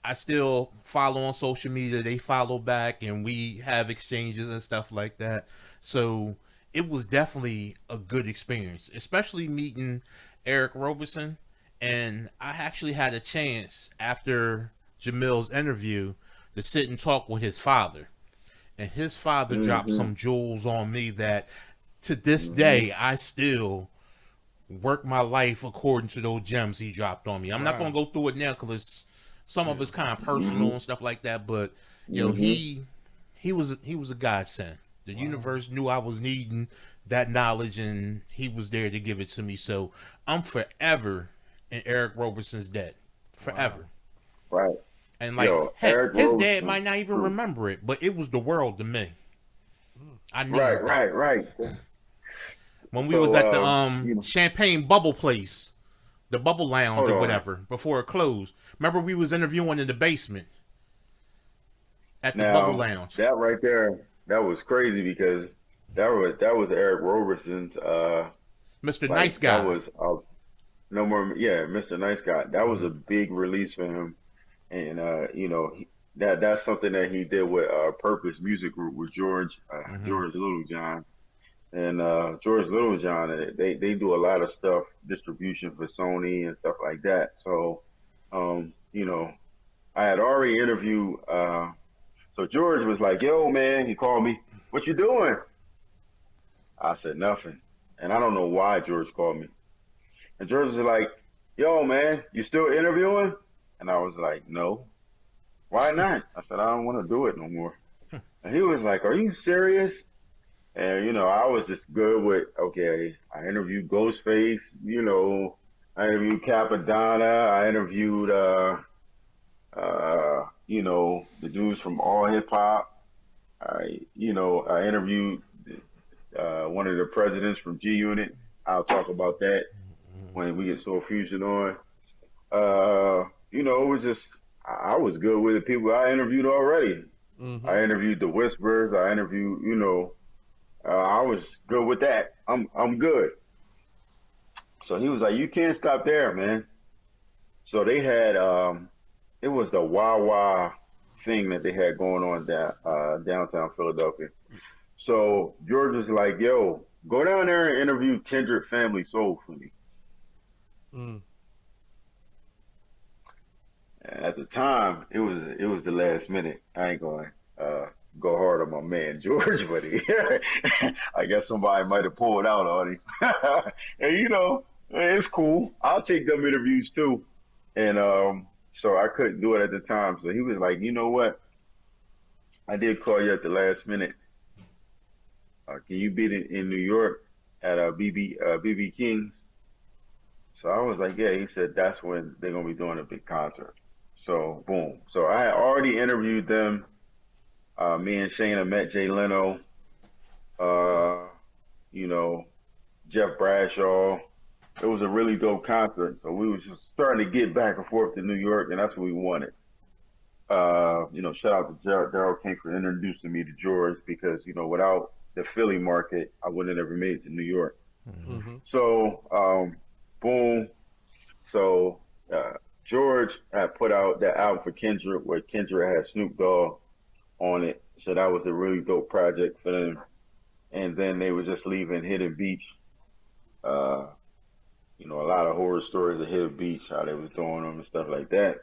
I still follow on social media. They follow back, and we have exchanges and stuff like that. So it was definitely a good experience, especially meeting Eric Roberson. And I actually had a chance after Jamil's interview to sit and talk with his father. And his father dropped some jewels on me that to this day I still work my life according to those gems he dropped on me. I'm not going to go through it now because Some of it's kind of personal and stuff like that, but you know, he was a godsend. The universe knew I was needing that knowledge, and he was there to give it to me. So I'm forever in Eric Roberson's debt, forever. Right. And like, his dad might not even remember it, but it was the world to me. I knew right. When we was at the Champagne Bubble place, the Bubble Lounge or whatever, before it closed. Remember we was interviewing in the basement at the Bubble Lounge. That right there, that was crazy because that was Eric Roberson's Mr. Nice Guy. That was no more, Mr. Nice Guy. That was a big release for him, and you know, that's something that he did with Purpose Music Group with George Littlejohn. And George Littlejohn, they do a lot of stuff, distribution for Sony and stuff like that. So, you know, I had already interviewed. So George was like, "Yo, man," he called me. "What you doing?" I said nothing, and I don't know why George called me. And George was like, "Yo, man, you still interviewing?" And I was like, "No." "Why not?" I said, "I don't want to do it no more." And he was like, "Are you serious?" And, you know, I was just good with, okay, I interviewed Ghostface, you know, I interviewed Capadonna, I interviewed, you know, the dudes from All Hip Hop. I interviewed one of the presidents from G Unit. I'll talk about that when we get Soul Fusion on. You know, it was just, I was good with the people I interviewed already. I interviewed the Whisperers, I interviewed, you know, I was good with that. I'm good. So he was like, "You can't stop there, man." So they had it was the Wawa thing that they had going on downtown Philadelphia. So George was like, "Yo, go down there and interview Kendrick Family Soul for me." And at the time, it was the last minute. I ain't going go hard on my man George, but I guess somebody might have pulled out on him. And you know, it's cool. I'll take them interviews too. And so I couldn't do it at the time. So he was like, "You know what? I did call you at the last minute. Can you be in New York at BB King's?" So I was like, "Yeah." He said, "That's when they're gonna be doing a big concert." So boom. So I had already interviewed them. Me and Shayna met Jay Leno, you know, Jeff Bradshaw. It was a really dope concert. So we was just starting to get back and forth to New York, and that's what we wanted. You know, shout out to Daryl King for introducing me to George because, you know, without the Philly market, I wouldn't have ever made it to New York. So, boom. So, George had put out that album for Kendrick where Kendrick had Snoop Dogg on it. So that was a really dope project for them. And then they were just leaving Hidden Beach. You know, a lot of horror stories of Hidden Beach, how they was doing them and stuff like that.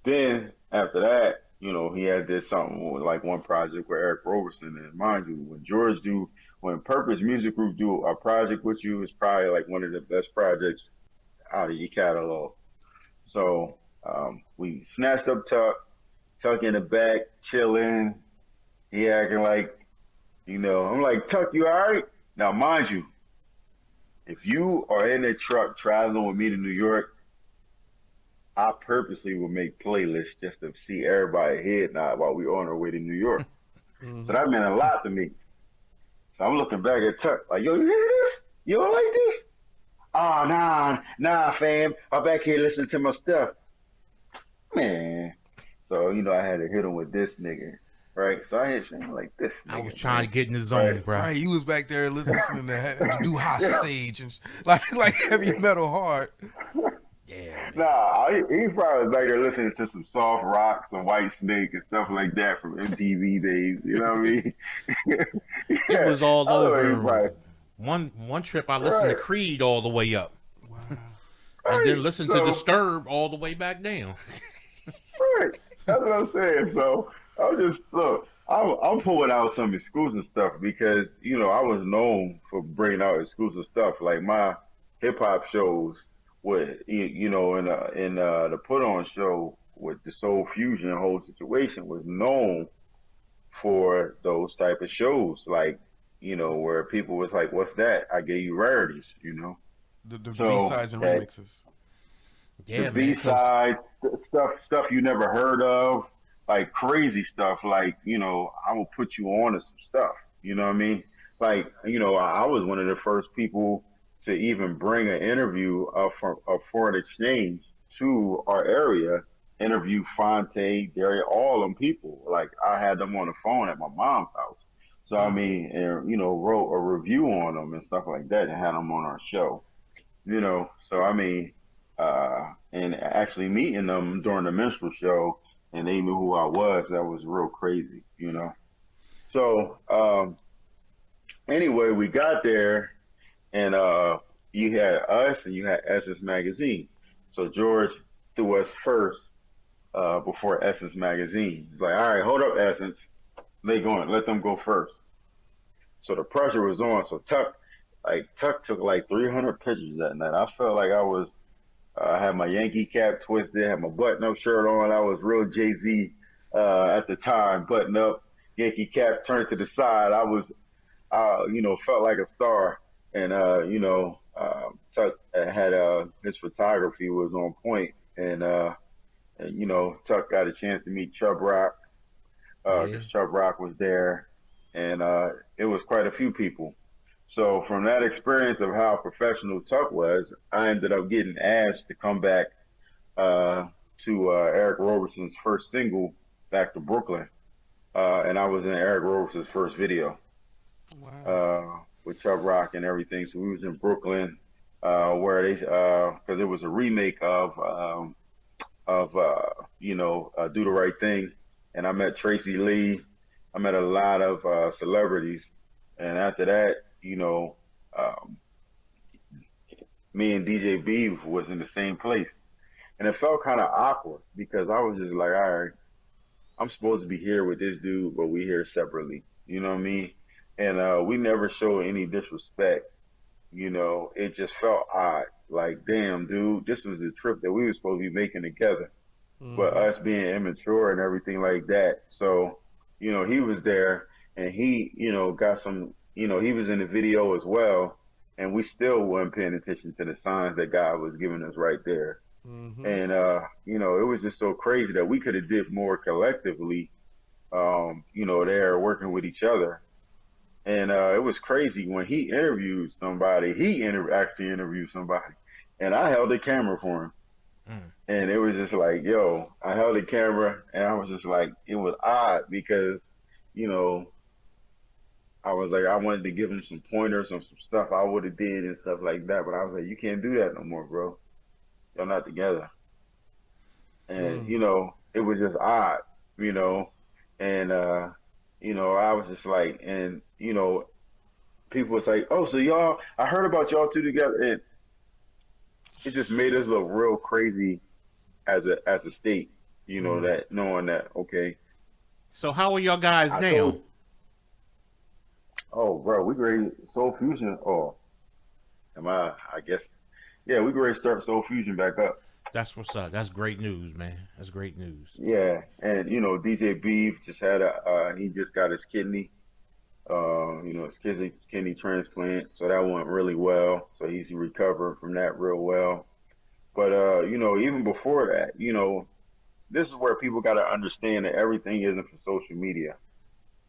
Then after that, you know, he had did something like one project with Eric Roberson. And mind you, when Purpose Music Group do a project with you, it's probably like one of the best projects out of your catalog. So we snatched up Tuck in the back, chilling. He acting like, you know, I'm like, "Tuck, you all right?" Now, mind you, if you are in a truck traveling with me to New York, I purposely will make playlists just to see everybody head nod while we're on our way to New York. So that meant a lot to me. So I'm looking back at Tuck like, "Yo, you hear this? You don't like this?" "Oh, nah, fam. I'm back here listening to my stuff." Man. So, you know, I had to hit him with this nigga. Right, so I hit him like this. I was trying to get in the zone, bro. Right, you was back there listening to do Hostage and like heavy metal hard. Yeah. Nah, he probably was back there listening to some soft rock, some White Snake and stuff like that from MTV days. You know what I mean? It was all over. One trip, I listened to Creed all the way up, and then listened to Disturbed all the way back down. Right, that's what I'm saying. So I'm pulling out some exclusive stuff because, you know, I was known for bringing out exclusive stuff. Like my hip hop shows with, you know, in the put on show, with the Soul Fusion whole situation was known for those type of shows, like, where people was like, "What's that?" I gave you rarities, The B So sides and that remixes. the Yeah, man. B Cause sides stuff you never heard of, like crazy stuff. Like, I will put you on to some stuff. You know what I mean? Like, I was one of the first people to even bring an interview of foreign exchange to our area. Interview Fonte, Derry, all them people. Like, I had them on the phone at my mom's house. So I mean, and, wrote a review on them and stuff like that, and had them on our show. So I mean, and actually meeting them during the minstrel show, and they knew who I was. That was real crazy. So anyway, we got there, and you had us, and you had Essence Magazine. So George threw us first before Essence Magazine. He's like, "All right, hold up, Essence. Let them go first." So the pressure was on. So Tuck took like 300 pictures that night. I felt like I had my Yankee cap twisted, had my button-up shirt on. I was real Jay-Z at the time, button up, Yankee cap turned to the side. Felt like a star. And, Tuck had his photography was on point. And Tuck got a chance to meet Chubb Rock yeah, because Chubb Rock was there. And it was quite a few people. So from that experience of how professional Tuck was, I ended up getting asked to come back uh, to Eric Roberson's first single, Back to Brooklyn. And I was in Eric Roberson's first video Wow. with Chubb Rock and everything. So we was in Brooklyn where because it was a remake of Do the Right Thing. And I met Tracy Lee. I met a lot of celebrities. And after that, um, me and DJ Beef was in the same place. And it felt kind of awkward because I was just like, all right, I'm supposed to be here with this dude, but we here separately. You know what I mean? And we never showed any disrespect. It just felt odd. Like, damn, dude, this was the trip that we were supposed to be making together. But Mm-hmm. us being immature and everything like that. So, he was there and he, got some, he was in the video as well. And we still weren't paying attention to the signs that God was giving us right there. Mm-hmm. And, it was just so crazy that we could have did more collectively, there working with each other. And it was crazy when he interviewed somebody, actually interviewed somebody. And I held the camera for him. mm, And it was just like, yo, I held the camera and I was just like, it was odd because, you know, I was like, I wanted to give him some pointers on some stuff I would have did and stuff like that. But I was like, you can't do that no more, bro. Y'all not together. And, Mm. it was just odd, you know, and, I was just like, and, people was like, oh, so y'all, I heard about y'all two together. And it just made us look real crazy as a state, mm. that knowing that, okay, So how are y'all guys I now? told, oh, bro, we ready Soul Fusion. Oh, I guess, yeah, we ready to start Soul Fusion back up. That's what's up. That's great news, man. That's great news. Yeah, and DJ Beef just had he just got his kidney, his kidney transplant, so that went really well. So he's recovering from that real well. But even before that, this is where people got to understand that everything isn't for social media.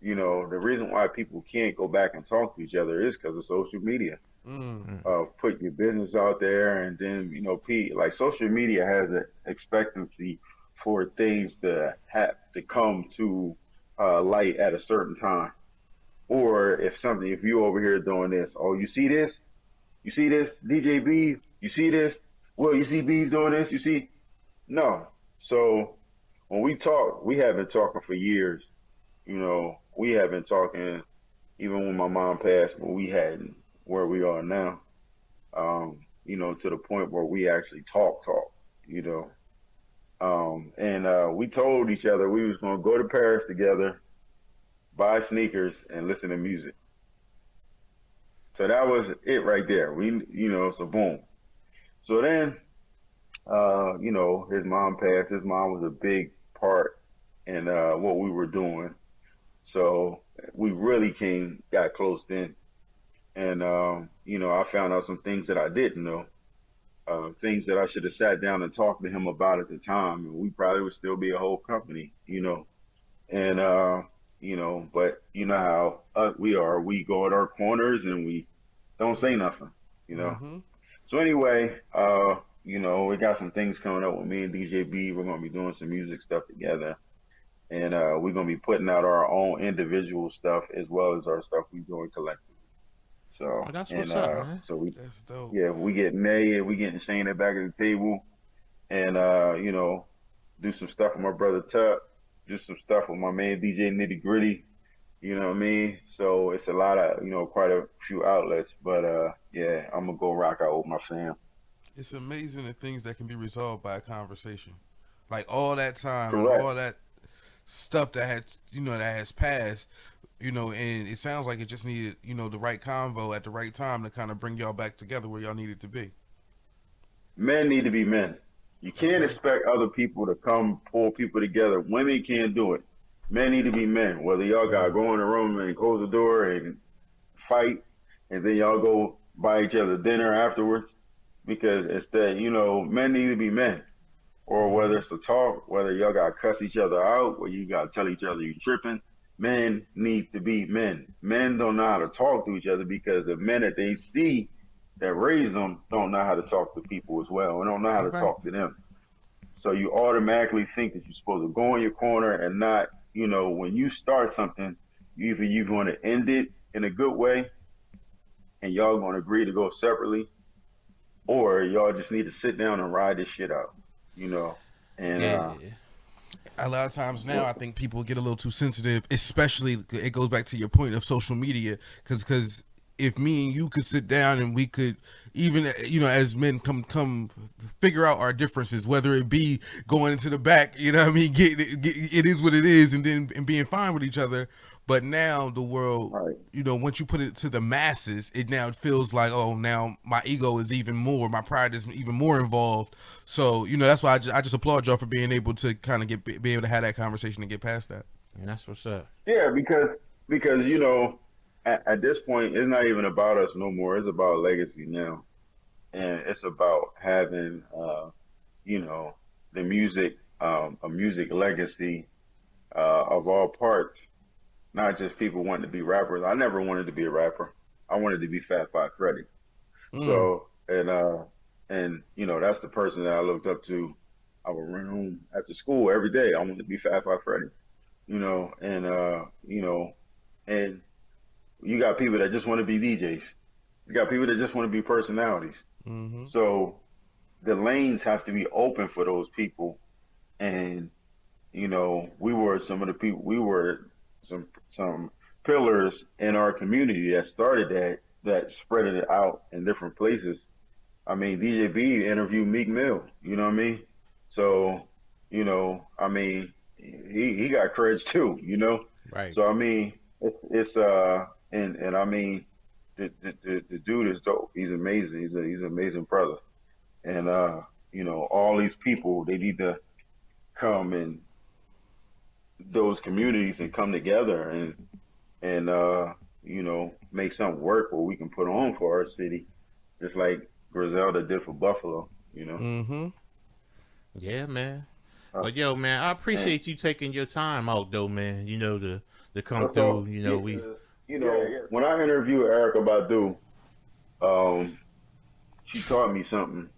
The reason why people can't go back and talk to each other is because of social media. Mm. Mm. Put your business out there, and then like social media has an expectancy for things to have to come to light at a certain time. Or if you over here doing this, oh, you see this, DJ B, you see this, well, you see B doing this, you see, no. So when we talk, we have been talking for years. We have been talking even when my mom passed, but we hadn't where we are now. To the point where we actually talk, you know. And we told each other we was gonna go to Paris together, buy sneakers, and listen to music. So that was it right there. So boom. So then you know, his mom passed. His mom was a big part in what we were doing. So we really got close then. And, you know, I found out some things that I didn't know, things that I should have sat down and talked to him about at the time. And we probably would still be a whole company, you know. And, you know, but you know how we are. We go at our corners and we don't say nothing, you know. Mm-hmm. So anyway, you know, we got some things coming up with me and DJ B. We're gonna be doing some music stuff together, and we're gonna be putting out our own individual stuff as well as our stuff we doing collectively. So Oh, that's and what's up, man. so we That's dope. yeah we getting Nay and we getting Shane back at the table, and you know, do some stuff with my brother Tuck, do some stuff with my man DJ Nitty Gritty. You know what I mean? So it's a lot of, you know, quite a few outlets, but yeah, I'm gonna go rock out with my fam. It's amazing the things that can be resolved by a conversation. Like all that time and Correct. all that stuff that has, you know, that has passed, you know, and it sounds like it just needed, you know, the right convo at the right time to kind of bring y'all back together where y'all needed to be. Men need to be men. You That's can't right. expect other people to come pull people together. Women can't do it. Men need to be men. Whether y'all gotta go in the room and close the door and fight, and then y'all go buy each other dinner afterwards, because instead, you know, men need to be men. Or whether it's to talk, whether y'all gotta cuss each other out, or you gotta tell each other you tripping. Men need to be men. Men don't know how to talk to each other because the men that they see that raise them don't know how to talk to people as well, and don't know how to Right. talk to them. So you automatically think that you're supposed to go in your corner and not, you know, when you start something, either you're going to end it in a good way and y'all going to agree to go separately, or y'all just need to sit down and ride this shit out, you know. And Yeah. A lot of times now, I think people get a little too sensitive, especially it goes back to your point of social media, because if me and you could sit down and we could even, you know, as men come figure out our differences, whether it be going into the back, you know what I mean, it is what it is, and then and being fine with each other. But now the world, all right, you know, once you put it to the masses, it now feels like, oh, now my ego is even more, my pride is even more involved. So, you know, that's why I just applaud y'all for being able to kind of be able to have that conversation and get past that. And that's what's up. yeah, because you know, at this point, it's not even about us no more. It's about legacy now, and it's about having, you know, the music, a music legacy of all parts, not just people wanting to be rappers. I never wanted to be a rapper. I wanted to be Fat Five Freddy. Mm. So and you know, that's the person that I looked up to. I would run home after school every day. I wanted to be Fat Five Freddy. You know, and you know, and you got people that just want to be DJs. You got people that just want to be personalities. Mm-hmm. So the lanes have to be open for those people. And you know, we were some of the people. We were some pillars in our community that started that spread it out in different places. I mean, DJ B interviewed Meek Mill. You know what I mean? So you know, I mean, he got creds too. You know, Right. so I mean, it's and I mean, the dude is dope. He's amazing. He's an amazing brother. And you know, all these people they need to come in those communities and come together and you know, make something work where we can put on for our city, just like Griselda did for Buffalo. You know. Mm-hmm. Yeah, man. Uh, But yo, man, I and appreciate you taking your time out though, man. You know, to come so through. You yeah, know, we. you know, when I interviewed Erica Badu, um, she taught me something.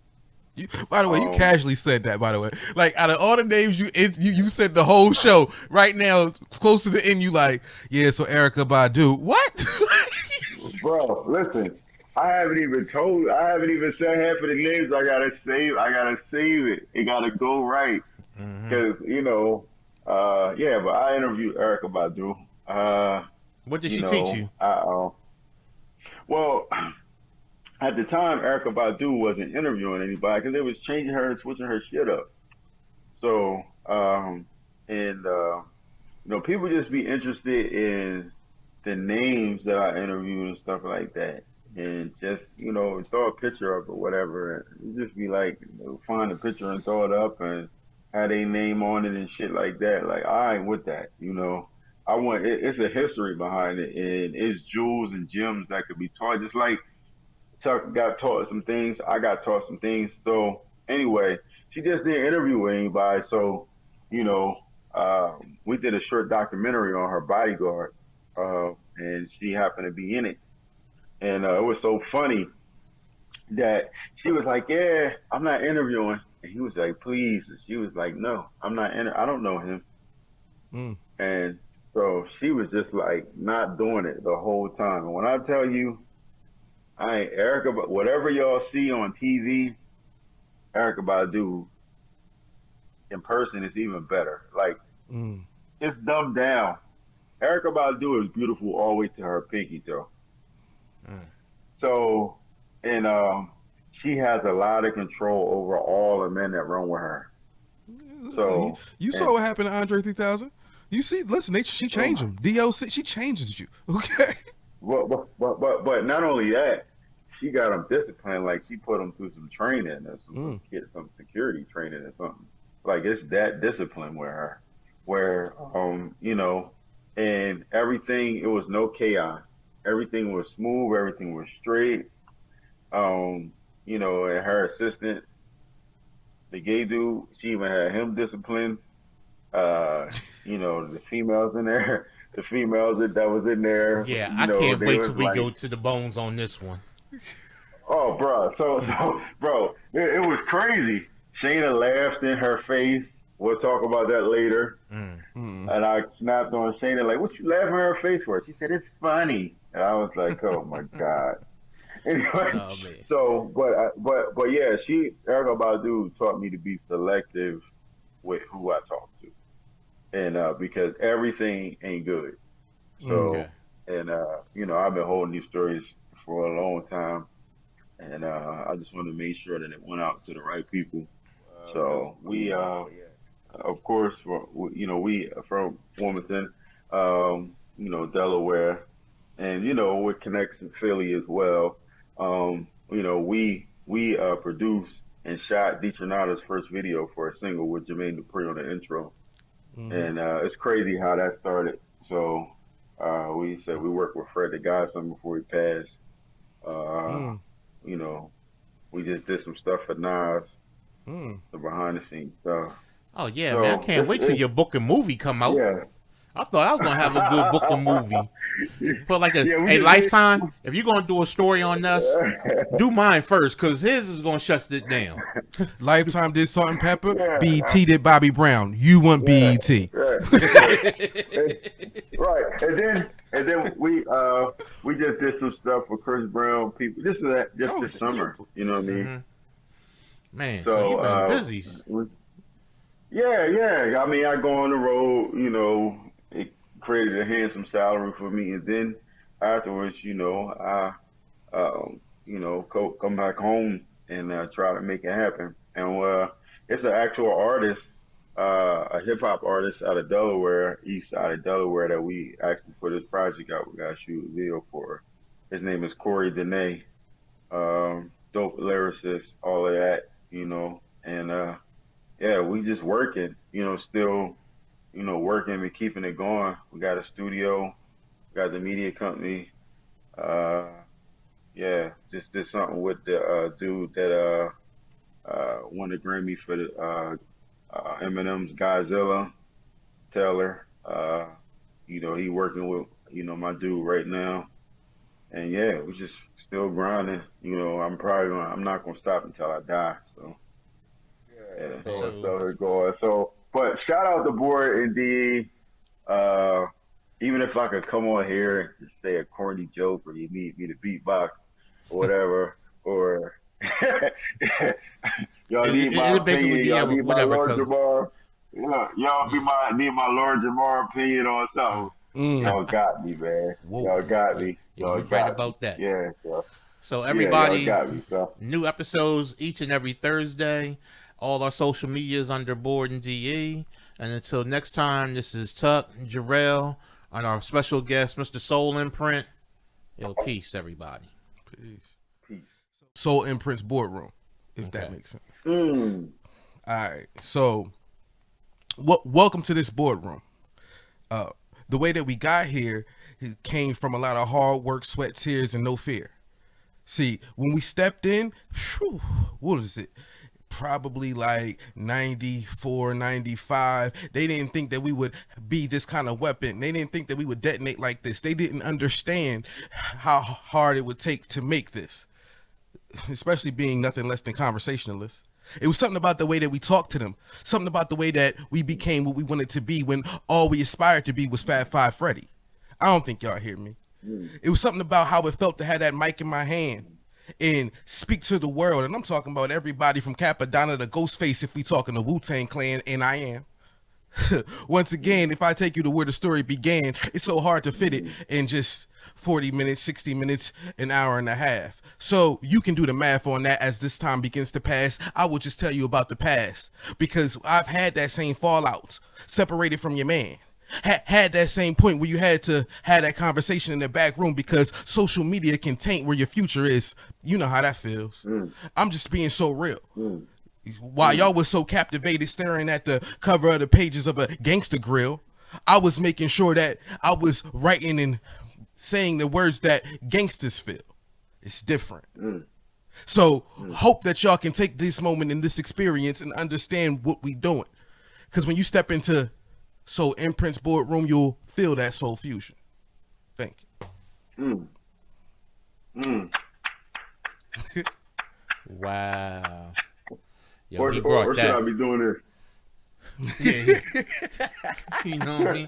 By the way, you Um, casually said that. By the way, like out of all the names you said the whole show. Right now, close to the end, you like, yeah. So Erica Badu, what? Bro, listen, I haven't even said half of the names. I gotta save it. It gotta go right. Hmm. Cause, you know, yeah, but I interviewed Erica Badu. What did You she teach know, you? well, at the time, Erica Badu wasn't interviewing anybody because they was changing her and switching her shit up. So, and, you know, people just be interested in the names that I interviewed and stuff like that. and just throw a picture up or whatever. And just be like, find a picture and throw it up and have a name on it and shit like that. Like I ain't with that. I want it's a history behind it, and it's jewels and gems that could be taught. Just like Chuck got taught some things, I got taught some things. So anyway, she just didn't interview with anybody. So you know, we did a short documentary on her bodyguard, and she happened to be in it. And it was so funny that she was like, "Yeah, I'm not interviewing," and he was like, "Please," and she was like, "No, I'm not. I don't know him." Mm. And so she was just like not doing it the whole time. And when I tell you, I ain't Erica, but whatever y'all see on TV, Erica Badu in person is even better. Like Mm. it's dumbed down. Erica Badu is beautiful all the way to her pinky toe. Mm. So, and she has a lot of control over all the men that run with her. So you saw what happened to Andre 3000. You see, listen, she changed him. DLC, she changes you. Okay. But not only that, she got him disciplined. Like she put him through some training and some security training or something. Like it's that discipline with her, where and everything. It was no chaos. Everything was smooth. Everything was straight. And her assistant, the gay dude, she even had him disciplined. The females in there, the females that was in there. Yeah, I can't wait till we go to the bones on this one. Oh, bro. So bro, it was crazy. Shayna laughed in her face. We'll talk about that later. And I snapped on Shayna like, "What you laughing in her face for?" She said, "It's funny." And I was like, "Oh my god." Anyway, so but yeah, Erykah Badu taught me to be selective with who I talk to, and because everything ain't good. So and I've been holding these stories for a long time, and I just want to make sure that it went out to the right people. So we of course, we from Wilmington, Delaware, and with Connection Philly as well. We produced and shot Deetronada's first video for a single with Jermaine Dupri on the intro, and it's crazy how that started. So we said we worked with Fred the Godson before he passed. We just did some stuff for Nas, the behind the scenes stuff. Oh yeah, so, man! I can't wait till your book and movie come out. Yeah. I thought I was gonna have a good book and movie. But like a Lifetime, if you're gonna do a story on us, do mine first, cause his is gonna shut it down. Lifetime did Salt and Pepper. BET did Bobby Brown. You want BET? Right, and then we just did some stuff for Chris Brown people. This summer. You know what I mean? Mm-hmm. Man, so you've been busy. Yeah. I mean, I go on the road. It created a handsome salary for me, and then afterwards, I come back home and try to make it happen. And it's an actual artist, a hip hop artist out of Delaware, east side of Delaware, that we actually put this project out. We got to shoot a video for. His name is BOREDinDE. Dope lyricist, all of that, and yeah, we just working, still, working and keeping it going. We got a studio, got the media company. Just did something with the dude that won the Grammy for the Eminem's Godzilla, Taylor. He working with, my dude right now. And yeah, we just still grinding. I'm not gonna stop until I die. So. Yeah, so it's going. So, but shout out to BOREDinDE. Even if I could come on here and just say a corny joke, or you need me to beatbox or whatever, or y'all need my opinion, y'all need my Lord Jamar. Y'all need my Lord Jamar opinion on something. Y'all got me, man. Whoa. Y'all got me. Y'all got right about that. Yeah. So everybody, got me, new episodes each and every Thursday. All our social media is under BOREDinDE. And until next time, this is Tuck, Jarrell, and our special guest, Mr. Soul Imprint. Peace, everybody. Peace. Peace. Soul Imprint's boardroom, if that makes sense. All right. So, welcome to this boardroom. The way that we got here came from a lot of hard work, sweat, tears, and no fear. See, when we stepped in, what is it? Probably like 94, 95. They didn't think that we would be this kind of weapon. They didn't think that we would detonate like this. They didn't understand how hard it would take to make this, especially being nothing less than conversationalists. It was something about the way that we talked to them, something about the way that we became what we wanted to be when all we aspired to be was Fab Five Freddy. I don't think y'all hear me. It was something about how it felt to have that mic in my hand and speak to the world. And I'm talking about everybody from Capadonna to Ghostface if we talking to Wu-Tang Clan, and I am. Once again, if I take you to where the story began, it's so hard to fit it in just 40 minutes, 60 minutes, an hour and a half. So you can do the math on that as this time begins to pass. I will just tell you about the past because I've had that same fallout, separated from your man. Had that same point where you had to have that conversation in the back room because social media can taint where your future is. You know how that feels. I'm just being so real. While y'all was so captivated staring at the cover of the pages of a gangster grill, I was making sure that I was writing and saying the words that gangsters feel. It's different. So hope that y'all can take this moment and this experience and understand what we doing. Because when you step into Soul Imprint's boardroom, you'll feel that soul fusion. Thank you. Wow. Yo, Where should I be doing this? Yeah, you know what I mean?